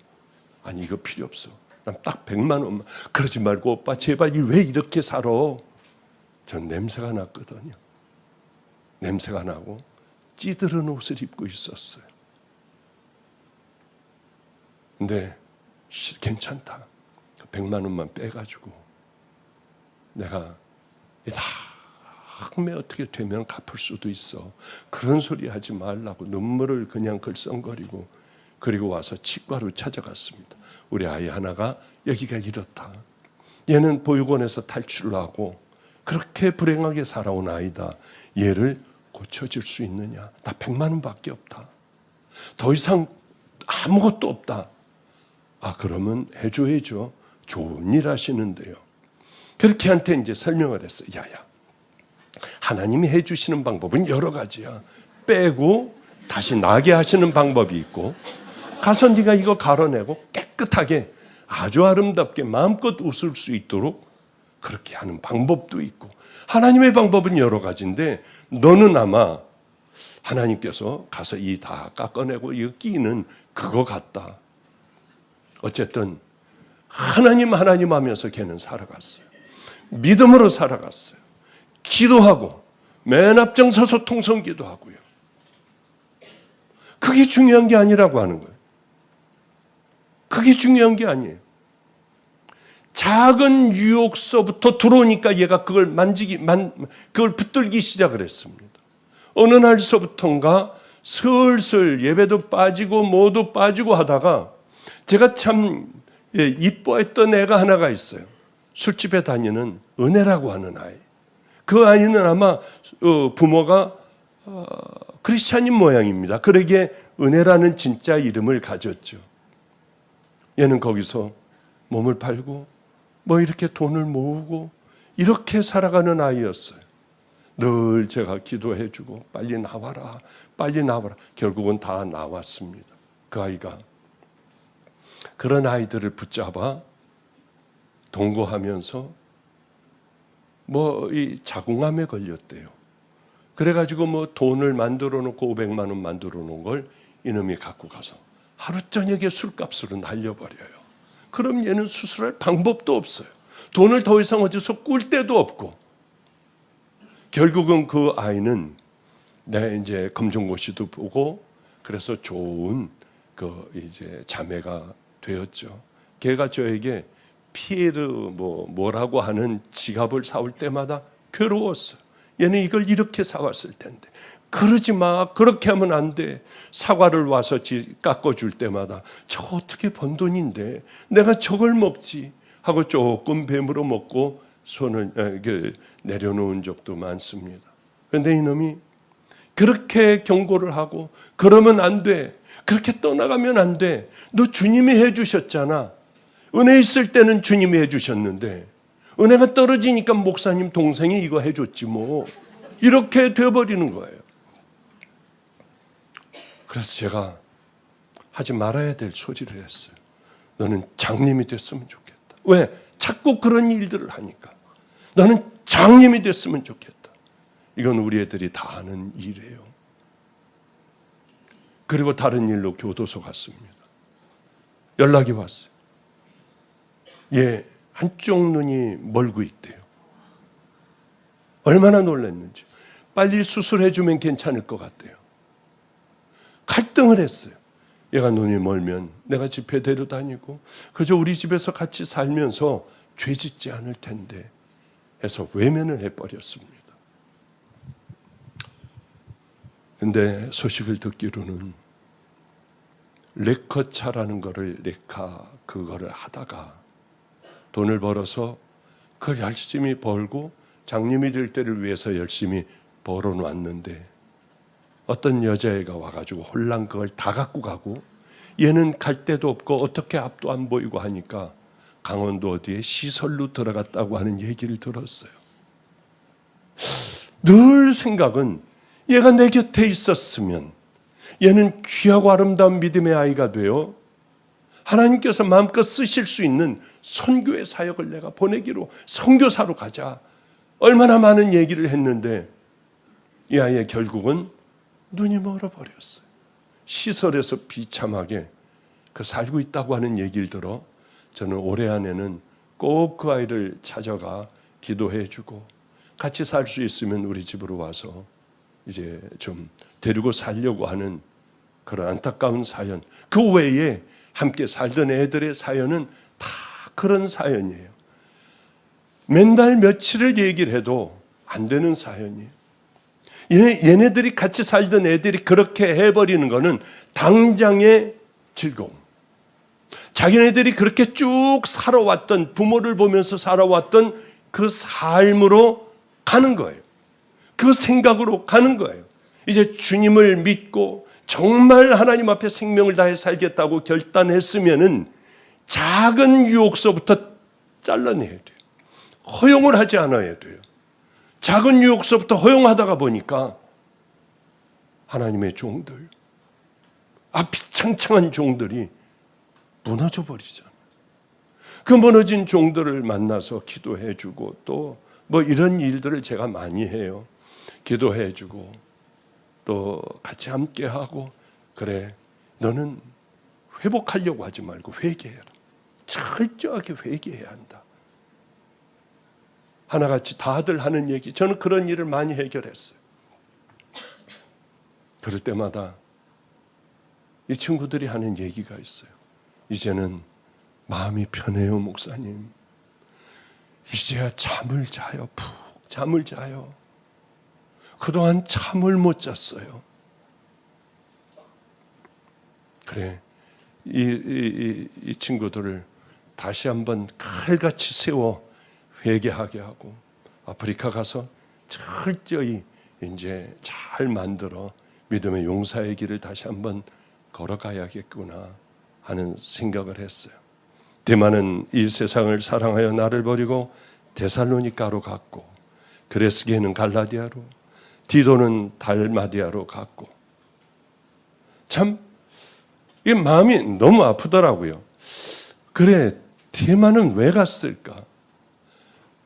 아니 이거 필요 없어. 난 딱 100만 원만. 그러지 말고 오빠 제발 왜 이렇게 살아. 전 냄새가 났거든요. 냄새가 나고 찌들은 옷을 입고 있었어요. 근데 괜찮다. 100만 원만 빼가지고 내가 다음에 어떻게 되면 갚을 수도 있어. 그런 소리 하지 말라고 눈물을 그냥 글썽거리고 그리고 와서 치과로 찾아갔습니다. 우리 아이 하나가 여기가 이렇다. 얘는 보육원에서 탈출을 하고 그렇게 불행하게 살아온 아이다. 얘를 고쳐줄 수 있느냐? 나 100만 원밖에 없다. 더 이상 아무것도 없다. 그러면 해줘야죠. 좋은 일 하시는데요. 그렇게 한테 이제 설명을 했어요. 야야, 하나님이 해주시는 방법은 여러 가지야. 빼고 다시 나게 하시는 방법이 있고 가서 네가 이거 갈아내고 깨끗하게 아주 아름답게 마음껏 웃을 수 있도록 그렇게 하는 방법도 있고 하나님의 방법은 여러 가지인데 너는 아마 하나님께서 가서 이 다 깎아내고 이거 끼는 그거 같다. 어쨌든 하나님 하면서 걔는 살아갔어요. 믿음으로 살아갔어요. 기도하고 맨 앞장서서 통성기도 하고요. 그게 중요한 게 아니라고 하는 거예요. 그게 중요한 게 아니에요. 작은 유혹서부터 들어오니까 얘가 그걸 그걸 붙들기 시작을 했습니다. 어느 날서부턴가 슬슬 예배도 빠지고 뭐도 빠지고 하다가 제가 참 이뻐했던 애가 하나가 있어요. 술집에 다니는 은혜라고 하는 아이. 그 아이는 아마 부모가 크리스찬인 모양입니다. 그러기에 은혜라는 진짜 이름을 가졌죠. 얘는 거기서 몸을 팔고 뭐 이렇게 돈을 모으고 이렇게 살아가는 아이였어요. 늘 제가 기도해주고 빨리 나와라, 빨리 나와라. 결국은 다 나왔습니다. 그 아이가 그런 아이들을 붙잡아 동거하면서 뭐 이 자궁암에 걸렸대요. 그래가지고 뭐 돈을 만들어 놓고 500만 원 만들어 놓은 걸 이놈이 갖고 가서 하루 저녁에 술값으로 날려버려요. 그럼 얘는 수술할 방법도 없어요. 돈을 더 이상 어디서 꿀 데도 없고 결국은 그 아이는 내 이제 검정고시도 보고 그래서 좋은 그 이제 자매가 되었죠. 걔가 저에게 피에르 뭐라고 하는 지갑을 사올 때마다 괴로웠어요. 얘는 이걸 이렇게 사왔을 텐데 그러지 마, 그렇게 하면 안 돼. 사과를 와서 깎아줄 때마다 저거 어떻게 번 돈인데 내가 저걸 먹지 하고 조금 배물어 먹고 손을 내려놓은 적도 많습니다. 그런데 이놈이 그렇게 경고를 하고 그러면 안 돼, 그렇게 떠나가면 안 돼. 너 주님이 해주셨잖아. 은혜 있을 때는 주님이 해주셨는데 은혜가 떨어지니까 목사님 동생이 이거 해줬지 뭐. 이렇게 되어버리는 거예요. 그래서 제가 하지 말아야 될 소리를 했어요. 너는 장님이 됐으면 좋겠다. 왜? 자꾸 그런 일들을 하니까. 너는 장님이 됐으면 좋겠다. 이건 우리 애들이 다 아는 일이에요. 그리고 다른 일로 교도소 갔습니다. 연락이 왔어요. 얘 한쪽 눈이 멀고 있대요. 얼마나 놀랐는지. 빨리 수술해주면 괜찮을 것 같대요. 갈등을 했어요. 얘가 눈이 멀면 내가 집회 데려다니고 그저 우리 집에서 같이 살면서 죄 짓지 않을 텐데 해서 외면을 해버렸습니다. 근데 소식을 듣기로는 레커차라는 거를 그거를 하다가 돈을 벌어서 그걸 열심히 벌고 장님이 될 때를 위해서 열심히 벌어놨는데 어떤 여자애가 와가지고 홀랑 그걸 다 갖고 가고 얘는 갈 데도 없고 어떻게 앞도 안 보이고 하니까 강원도 어디에 시설로 들어갔다고 하는 얘기를 들었어요. 늘 생각은 얘가 내 곁에 있었으면 얘는 귀하고 아름다운 믿음의 아이가 되어 하나님께서 마음껏 쓰실 수 있는 선교의 사역을 내가 보내기로 선교사로 가자. 얼마나 많은 얘기를 했는데 이 아이의 결국은 눈이 멀어버렸어요. 시설에서 비참하게 살고 있다고 하는 얘기를 들어 저는 올해 안에는 꼭 그 아이를 찾아가 기도해주고 같이 살 수 있으면 우리 집으로 와서 이제 좀 데리고 살려고 하는 그런 안타까운 사연. 그 외에 함께 살던 애들의 사연은 다 그런 사연이에요. 맨날 며칠을 얘기를 해도 안 되는 사연이에요. 얘네들이 같이 살던 애들이 그렇게 해버리는 거는 당장의 즐거움. 자기네들이 그렇게 쭉 살아왔던, 부모를 보면서 살아왔던 그 삶으로 가는 거예요. 그 생각으로 가는 거예요. 이제 주님을 믿고 정말 하나님 앞에 생명을 다해 살겠다고 결단했으면은 작은 유혹서부터 잘라내야 돼요. 허용을 하지 않아야 돼요. 작은 유혹서부터 허용하다가 보니까 하나님의 종들, 앞이 창창한 종들이 무너져 버리잖아요. 그 무너진 종들을 만나서 기도해주고 또 뭐 이런 일들을 제가 많이 해요. 기도해주고 또 같이 함께하고 그래 너는 회복하려고 하지 말고 회개해라. 철저하게 회개해야 한다. 하나같이 다들 하는 얘기. 저는 그런 일을 많이 해결했어요. 그럴 때마다 이 친구들이 하는 얘기가 있어요. 이제는 마음이 편해요, 목사님. 이제야 잠을 자요. 푹 잠을 자요. 그동안 잠을 못 잤어요. 그래, 이 친구들을 다시 한번 칼같이 세워 회개하게 하고 아프리카 가서 철저히 이제 잘 만들어 믿음의 용사의 길을 다시 한번 걸어가야겠구나 하는 생각을 했어요. 데마는 이 세상을 사랑하여 나를 버리고 데살로니가로 갔고 그레스게는 갈라디아로 디도는 달마디아로 갔고 참 이 마음이 너무 아프더라고요. 그래 데마는 왜 갔을까?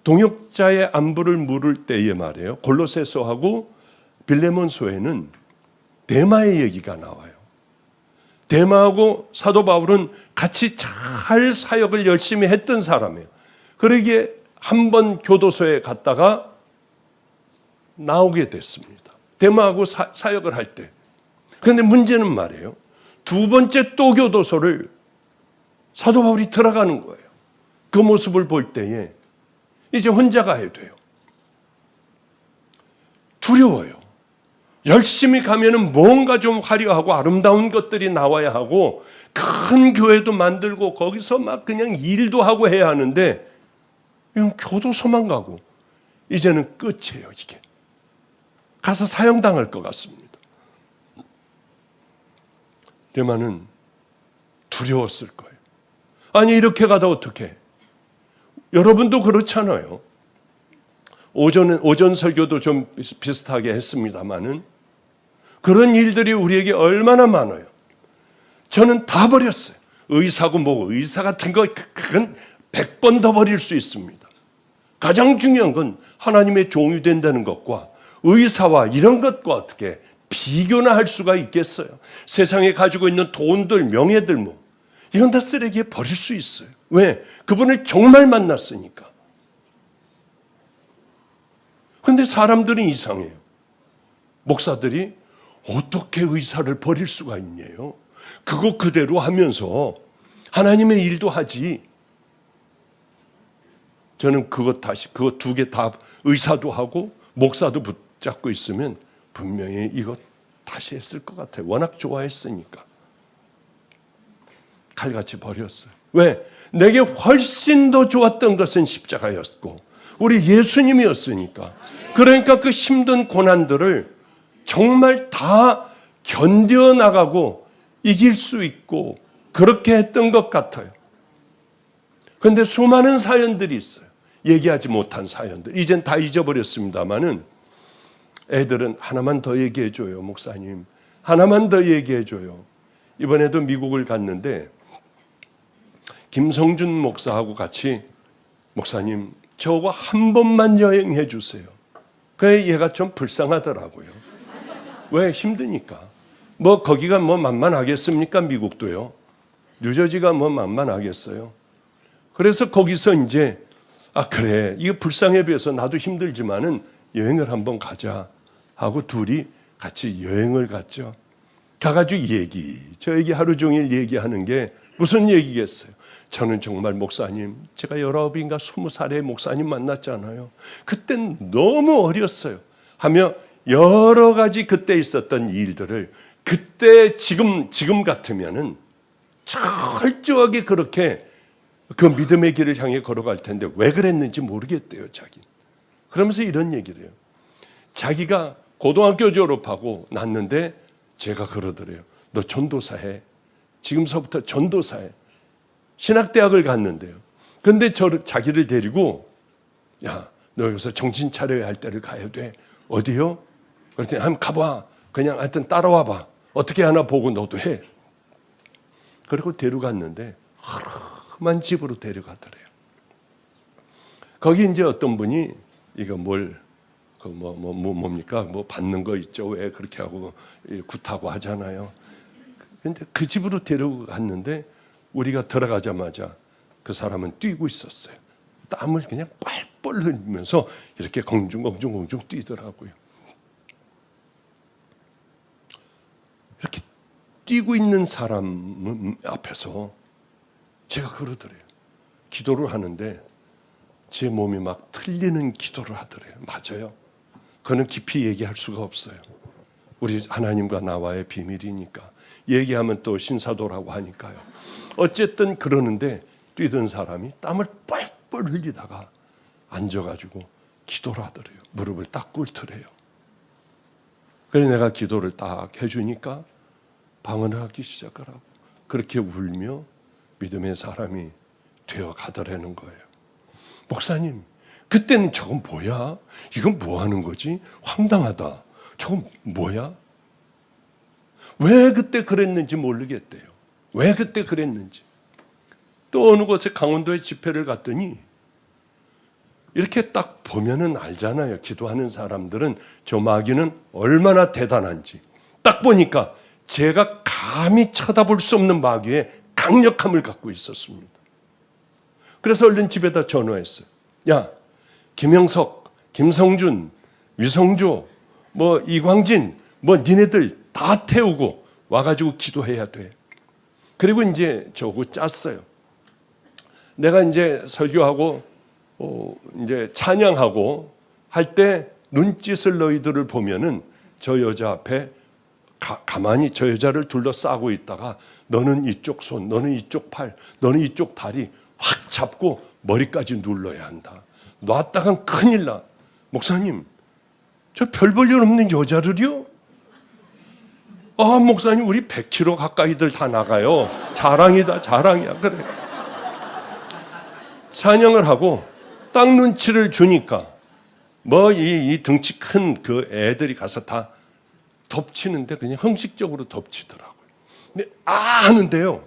동역자의 안부를 물을 때에 말이에요. 골로새서하고 빌레몬서에는 데마의 얘기가 나와요. 데마하고 사도 바울은 같이 잘 사역을 열심히 했던 사람이에요. 그러기에 한 번 교도소에 갔다가 나오게 됐습니다. 데마하고 사역을 할 때. 그런데 문제는 말이에요. 두 번째 또 교도소를 사도 바울이 들어가는 거예요. 그 모습을 볼 때에 이제 혼자 가야 돼요. 두려워요. 열심히 가면은 뭔가 좀 화려하고 아름다운 것들이 나와야 하고 큰 교회도 만들고 거기서 막 그냥 일도 하고 해야 하는데 이건 교도소만 가고 이제는 끝이에요. 이게 가서 사형당할 것 같습니다. 데마는 두려웠을 거예요. 아니 이렇게 가다 어떡해? 여러분도 그렇잖아요. 오전 설교도 좀 비슷하게 했습니다마는 그런 일들이 우리에게 얼마나 많아요. 저는 다 버렸어요. 의사고 뭐고 의사 같은 거 그건 100번 더 버릴 수 있습니다. 가장 중요한 건 하나님의 종이 된다는 것과 의사와 이런 것과 어떻게 비교나 할 수가 있겠어요. 세상에 가지고 있는 돈들, 명예들 뭐 이건 다 쓰레기에 버릴 수 있어요. 왜? 그분을 정말 만났으니까. 그런데 사람들은 이상해요. 목사들이 어떻게 의사를 버릴 수가 있냐요. 그거 그대로 하면서 하나님의 일도 하지. 저는 그거 두 개 다 의사도 하고 목사도 붙잡고 있으면 분명히 이거 다시 했을 것 같아요. 워낙 좋아했으니까. 칼같이 버렸어요. 왜? 내게 훨씬 더 좋았던 것은 십자가였고 우리 예수님이었으니까. 그러니까 그 힘든 고난들을 정말 다 견뎌나가고 이길 수 있고 그렇게 했던 것 같아요. 그런데 수많은 사연들이 있어요. 얘기하지 못한 사연들. 이젠 다 잊어버렸습니다마는 애들은 하나만 더 얘기해줘요. 목사님. 하나만 더 얘기해줘요. 이번에도 미국을 갔는데 김성준 목사하고 같이 목사님 저거 한 번만 여행해 주세요. 그래 얘가 좀 불쌍하더라고요. 왜? 힘드니까. 뭐 거기가 뭐 만만하겠습니까? 미국도요. 뉴저지가 뭐 만만하겠어요. 그래서 거기서 이제 그래 이거 불쌍해 비해서 나도 힘들지만은 여행을 한번 가자 하고 둘이 같이 여행을 갔죠. 가가지고 저 하루 종일 얘기하는 게 무슨 얘기겠어요? 저는 정말 목사님, 제가 19인가 20살에 목사님 만났잖아요. 그땐 너무 어렸어요. 하며 여러 가지 그때 있었던 일들을 그때 지금 같으면은 철저하게 그렇게 그 믿음의 길을 향해 걸어갈 텐데 왜 그랬는지 모르겠대요, 자기. 그러면서 이런 얘기를 해요. 자기가 고등학교 졸업하고 났는데 제가 그러더래요. 너 전도사 해. 지금서부터 전도사 해. 신학대학을 갔는데요. 근데 자기를 데리고 야, 너 여기서 정신 차려야 할 때를 가야 돼. 어디요? 그랬더니 한번 가봐. 그냥 하여튼 따라와 봐. 어떻게 하나 보고 너도 해. 그리고 데려갔는데 허름한 집으로 데려가더래요. 거기 이제 어떤 분이 이거 뭡니까? 뭐 받는 거 있죠. 왜 그렇게 하고 굿하고 하잖아요. 근데 그 집으로 데려갔는데 우리가 들어가자마자 그 사람은 뛰고 있었어요. 땀을 그냥 뻘뻘 흘리면서 이렇게 공중공중 뛰더라고요. 이렇게 뛰고 있는 사람 앞에서 제가 그러더래요. 기도를 하는데 제 몸이 막 틀리는 기도를 하더래요. 맞아요. 그는 깊이 얘기할 수가 없어요. 우리 하나님과 나와의 비밀이니까. 얘기하면 또 신사도라고 하니까요. 어쨌든 그러는데 뛰던 사람이 땀을 뻘뻘 흘리다가 앉아가지고 기도를 하더래요. 무릎을 딱 꿇더래요. 그래서 내가 기도를 딱 해주니까 방언을 하기 시작하라고. 그렇게 울며 믿음의 사람이 되어 가더라는 거예요. 목사님, 그때는 저건 뭐야? 이건 뭐 하는 거지? 황당하다. 저건 뭐야? 왜 그때 그랬는지 모르겠대요. 왜 그때 그랬는지. 또 어느 곳에 강원도에 집회를 갔더니 이렇게 딱 보면은 알잖아요. 기도하는 사람들은 저 마귀는 얼마나 대단한지. 딱 보니까 제가 감히 쳐다볼 수 없는 마귀의 강력함을 갖고 있었습니다. 그래서 얼른 집에다 전화했어요. 야, 김영석, 김성준, 위성조, 뭐 이광진, 뭐 니네들 다 태우고 와가지고 기도해야 돼. 그리고 이제 저거 짰어요. 내가 이제 설교하고 이제 찬양하고 할 때 눈짓을 너희들을 보면은 저 여자 앞에 가만히 저 여자를 둘러싸고 있다가 너는 이쪽 손, 너는 이쪽 팔, 너는 이쪽 다리 확 잡고 머리까지 눌러야 한다. 놨다간 큰일 나. 목사님, 저 별 볼 일 없는 여자를요? 목사님, 우리 100km 가까이들 다 나가요. 자랑이다, 자랑이야. 그래. 찬양을 하고 딱 눈치를 주니까 뭐 이 등치 큰 그 애들이 가서 다 덮치는데 그냥 형식적으로 덮치더라고요. 근데 하는데요.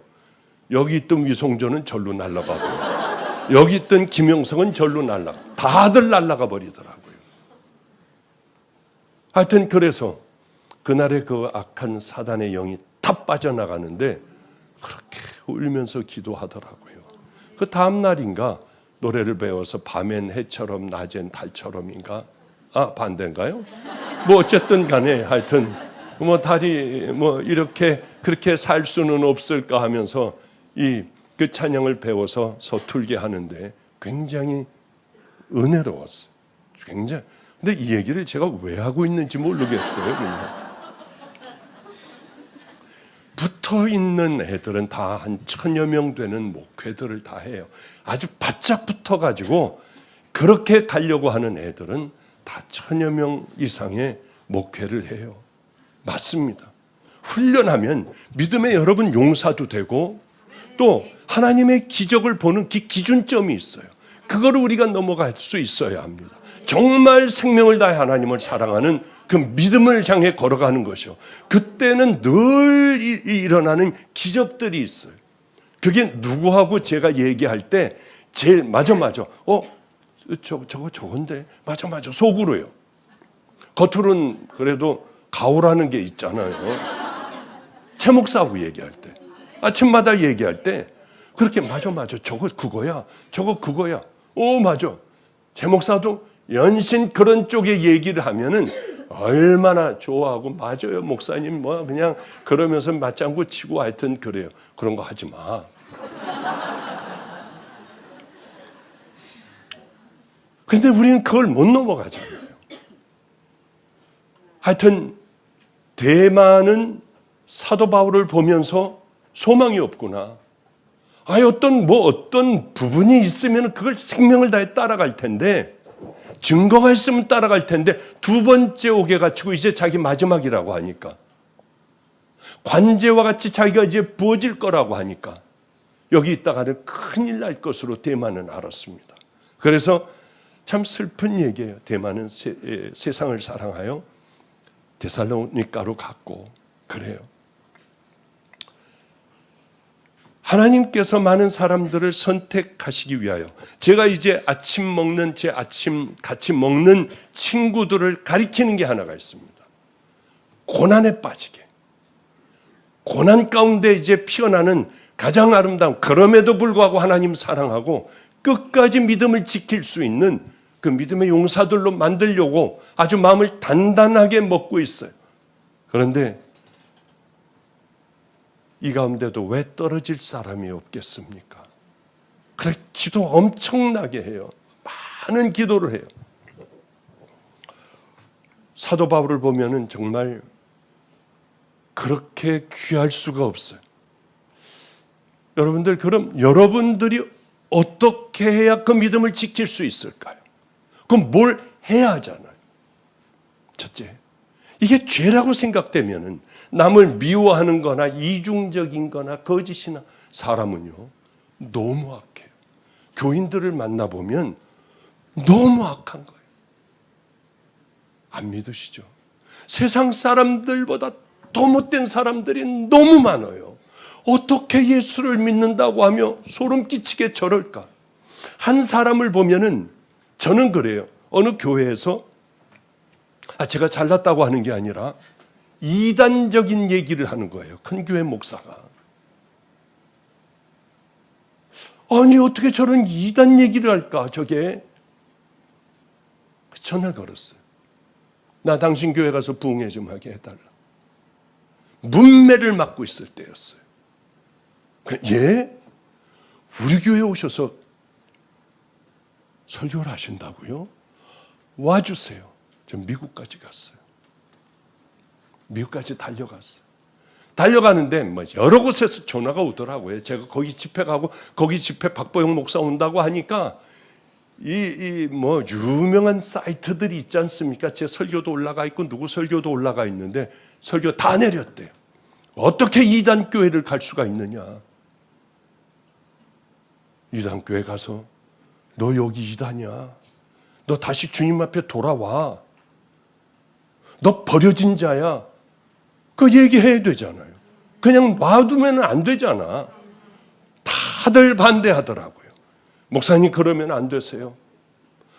여기 있던 위성조는 절로 날아가고 여기 있던 김영석은 절로 날아가. 다들 날아가 버리더라고요. 하여튼 그래서 그날의 그 악한 사단의 영이 다 빠져나가는데 그렇게 울면서 기도하더라고요. 그 다음 날인가 노래를 배워서 밤엔 해처럼 낮엔 달처럼인가? 반대인가요? 뭐 어쨌든 간에 하여튼 뭐 달이 뭐 이렇게 그렇게 살 수는 없을까 하면서 그 찬양을 배워서 서툴게 하는데 굉장히 은혜로웠어요. 굉장히. 근데 이 얘기를 제가 왜 하고 있는지 모르겠어요. 그냥. 붙어 있는 애들은 다 한 1000여 명 되는 목회들을 다 해요. 아주 바짝 붙어가지고 그렇게 가려고 하는 애들은 다 1000여 명 이상의 목회를 해요. 맞습니다. 훈련하면 믿음의 여러분 용사도 되고 또 하나님의 기적을 보는 기준점이 있어요. 그거를 우리가 넘어갈 수 있어야 합니다. 정말 생명을 다해 하나님을 사랑하는 그 믿음을 향해 걸어가는 것이요. 그때는 늘 일어나는 기적들이 있어요. 그게 누구하고 제가 얘기할 때 제일 맞아. 저건데 맞아 속으로요. 겉으로는 그래도 가오라는 게 있잖아요. 최 목사하고 얘기할 때, 아침마다 얘기할 때 그렇게 맞아 저거 그거야. 맞아. 최 목사도 연신 그런 쪽의 얘기를 하면은 얼마나 좋아하고 맞아요 목사님 뭐 그냥 그러면서 맞장구 치고 하여튼 그래요. 그런 거 하지 마. 근데 우리는 그걸 못 넘어가잖아요. 하여튼 대만은 사도 바울을 보면서 소망이 없구나. 어떤 부분이 있으면 그걸 생명을 다해 따라갈 텐데 증거가 있으면 따라갈 텐데 두 번째 옥에 갇히고 이제 자기 마지막이라고 하니까 관제와 같이 자기가 이제 부어질 거라고 하니까 여기 있다가는 큰일 날 것으로 대만은 알았습니다. 그래서 참 슬픈 얘기예요. 대만은 세상을 사랑하여 데살로니가로 갔고 그래요. 하나님께서 많은 사람들을 선택하시기 위하여 제가 이제 아침 같이 먹는 친구들을 가리키는 게 하나가 있습니다. 고난에 빠지게. 고난 가운데 이제 피어나는 가장 아름다운 그럼에도 불구하고 하나님 사랑하고 끝까지 믿음을 지킬 수 있는 그 믿음의 용사들로 만들려고 아주 마음을 단단하게 먹고 있어요. 그런데 이 가운데도 왜 떨어질 사람이 없겠습니까? 그래 기도 엄청나게 해요. 많은 기도를 해요. 사도 바울을 보면은 정말 그렇게 귀할 수가 없어요. 여러분들 그럼 여러분들이 어떻게 해야 그 믿음을 지킬 수 있을까요? 그럼 뭘 해야 하잖아요. 첫째, 이게 죄라고 생각되면은 남을 미워하는 거나 이중적인 거나 거짓이나 사람은요 너무 악해요. 교인들을 만나보면 너무 악한 거예요. 안 믿으시죠? 세상 사람들보다 더 못된 사람들이 너무 많아요. 어떻게 예수를 믿는다고 하며 소름 끼치게 저럴까? 한 사람을 보면은 저는 그래요. 어느 교회에서 제가 잘났다고 하는 게 아니라 이단적인 얘기를 하는 거예요. 큰 교회 목사가. 아니 어떻게 저런 이단 얘기를 할까 저게. 전화를 걸었어요. 나 당신 교회 가서 부흥회 좀 하게 해달라. 문매를 맡고 있을 때였어요. 예? 우리 교회에 오셔서 설교를 하신다고요? 와주세요. 저 미국까지 갔어요. 미국까지 달려갔어요. 달려가는데 뭐 여러 곳에서 전화가 오더라고요. 제가 거기 집회 가고 거기 집회 박보영 목사 온다고 하니까 이 뭐 유명한 사이트들이 있지 않습니까? 제 설교도 올라가 있고 누구 설교도 올라가 있는데 설교 다 내렸대요. 어떻게 이단 교회를 갈 수가 있느냐? 이단 교회 가서 너 여기 이단이야. 너 다시 주님 앞에 돌아와. 너 버려진 자야. 그 얘기해야 되잖아요. 그냥 놔두면 안 되잖아. 다들 반대하더라고요. 목사님 그러면 안 되세요?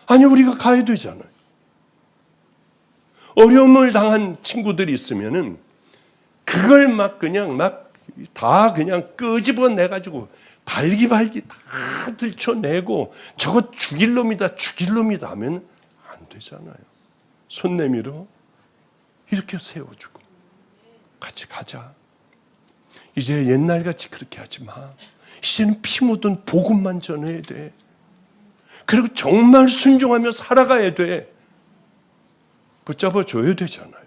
아니 우리가 가야 되잖아요. 어려움을 당한 친구들이 있으면은 그걸 다 그냥 끄집어내가지고 발기발기 다 들춰내고 저거 죽일 놈이다 하면 안 되잖아요. 손 내밀어 이렇게 세워주고 같이 가자. 이제 옛날같이 그렇게 하지 마. 이제는 피 묻은 복음만 전해야 돼. 그리고 정말 순종하며 살아가야 돼. 붙잡아 줘야 되잖아요.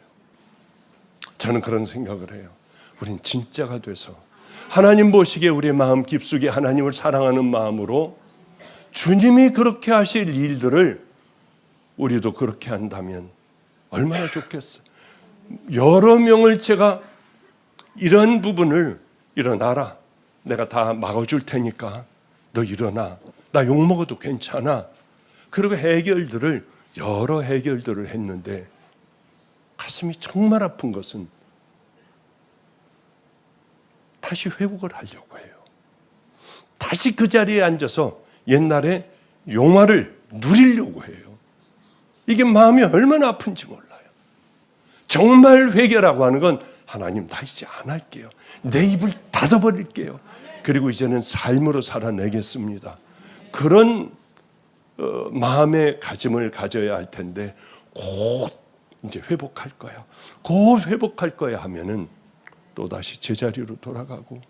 저는 그런 생각을 해요. 우린 진짜가 돼서 하나님 보시기에 우리의 마음 깊숙이 하나님을 사랑하는 마음으로 주님이 그렇게 하실 일들을 우리도 그렇게 한다면 얼마나 좋겠어요. 여러 명을 제가 이런 부분을 일어나라, 내가 다 막아줄 테니까 너 일어나, 나 욕먹어도 괜찮아, 그리고 여러 해결들을 했는데 가슴이 정말 아픈 것은 다시 회복을 하려고 해요. 다시 그 자리에 앉아서 옛날에 용화를 누리려고 해요. 이게 마음이 얼마나 아픈지 몰라요. 정말 회개라고 하는 건 하나님 나 이제 안 할게요. 내 입을 닫아버릴게요. 그리고 이제는 삶으로 살아내겠습니다. 그런 마음의 가짐을 가져야 할 텐데 곧 이제 회복할 거야. 곧 회복할 거야 하면은 또다시 제자리로 돌아가고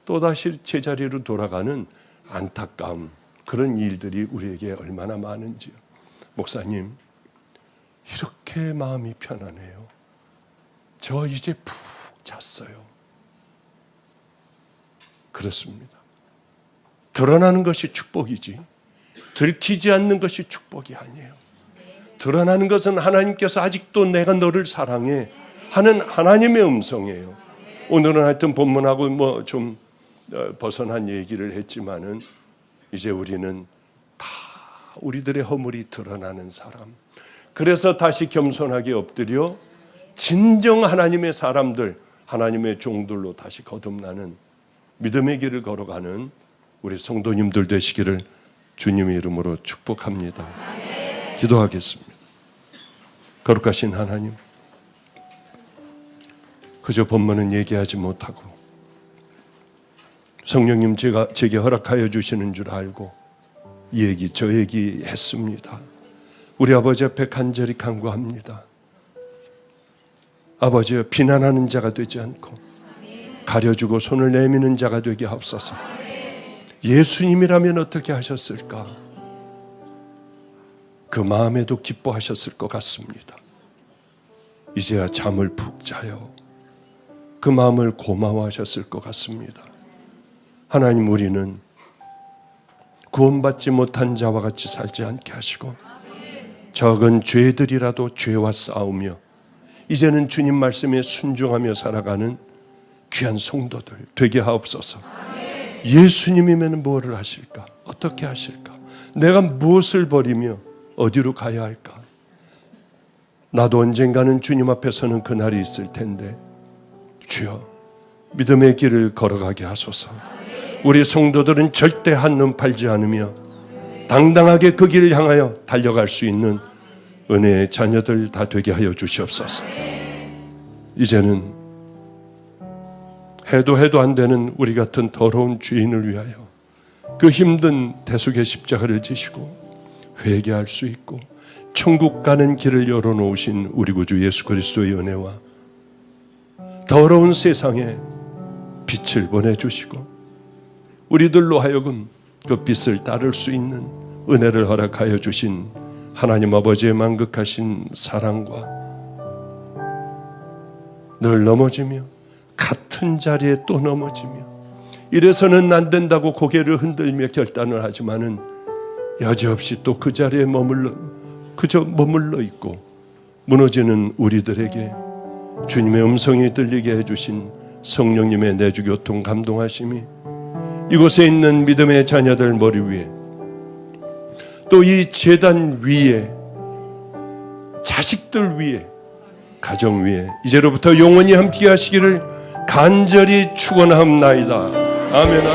또다시 제자리로 돌아가는 안타까움, 그런 일들이 우리에게 얼마나 많은지요. 목사님, 이렇게 마음이 편안해요. 저 이제 푹 잤어요. 그렇습니다. 드러나는 것이 축복이지 들키지 않는 것이 축복이 아니에요. 드러나는 것은 하나님께서 아직도 내가 너를 사랑해 하는 하나님의 음성이에요. 오늘은 하여튼 본문하고 좀 벗어난 얘기를 했지만은 이제 우리는 다 우리들의 허물이 드러나는 사람. 그래서 다시 겸손하게 엎드려 진정 하나님의 사람들, 하나님의 종들로 다시 거듭나는 믿음의 길을 걸어가는 우리 성도님들 되시기를 주님의 이름으로 축복합니다. 기도하겠습니다. 거룩하신 하나님, 그저 본문은 얘기하지 못하고 성령님 제게 허락하여 주시는 줄 알고 이 얘기 저 얘기 했습니다. 우리 아버지 앞에 간절히 간구합니다. 아버지여, 비난하는 자가 되지 않고 가려주고 손을 내미는 자가 되게 하옵소서. 예수님이라면 어떻게 하셨을까? 그 마음에도 기뻐하셨을 것 같습니다. 이제야 잠을 푹 자요. 그 마음을 고마워하셨을 것 같습니다. 하나님, 우리는 구원받지 못한 자와 같이 살지 않게 하시고 적은 죄들이라도 죄와 싸우며 이제는 주님 말씀에 순종하며 살아가는 귀한 성도들 되게 하옵소서. 예수님이면 무엇을 하실까? 어떻게 하실까? 내가 무엇을 버리며 어디로 가야 할까? 나도 언젠가는 주님 앞에 서는 그날이 있을 텐데 주여, 믿음의 길을 걸어가게 하소서. 우리 성도들은 절대 한눈 팔지 않으며 당당하게 그 길을 향하여 달려갈 수 있는 은혜의 자녀들 다 되게 하여 주시옵소서. 이제는 해도 안 되는 우리 같은 더러운 죄인을 위하여 그 힘든 대속의 십자가를 지시고 회개할 수 있고 천국 가는 길을 열어놓으신 우리 구주 예수 그리스도의 은혜와 더러운 세상에 빛을 보내주시고 우리들로 하여금 그 빛을 따를 수 있는 은혜를 허락하여 주신 하나님 아버지의 만극하신 사랑과 늘 넘어지며 같은 자리에 또 넘어지며 이래서는 안 된다고 고개를 흔들며 결단을 하지만은 여지없이 또 그 자리에 그저 머물러 있고 무너지는 우리들에게 주님의 음성이 들리게 해주신 성령님의 내주교통 감동하심이 이곳에 있는 믿음의 자녀들 머리 위에 또 이 제단 위에 자식들 위에 가정 위에 이제로부터 영원히 함께 하시기를 간절히 축원합나이다. 아멘. 아멘.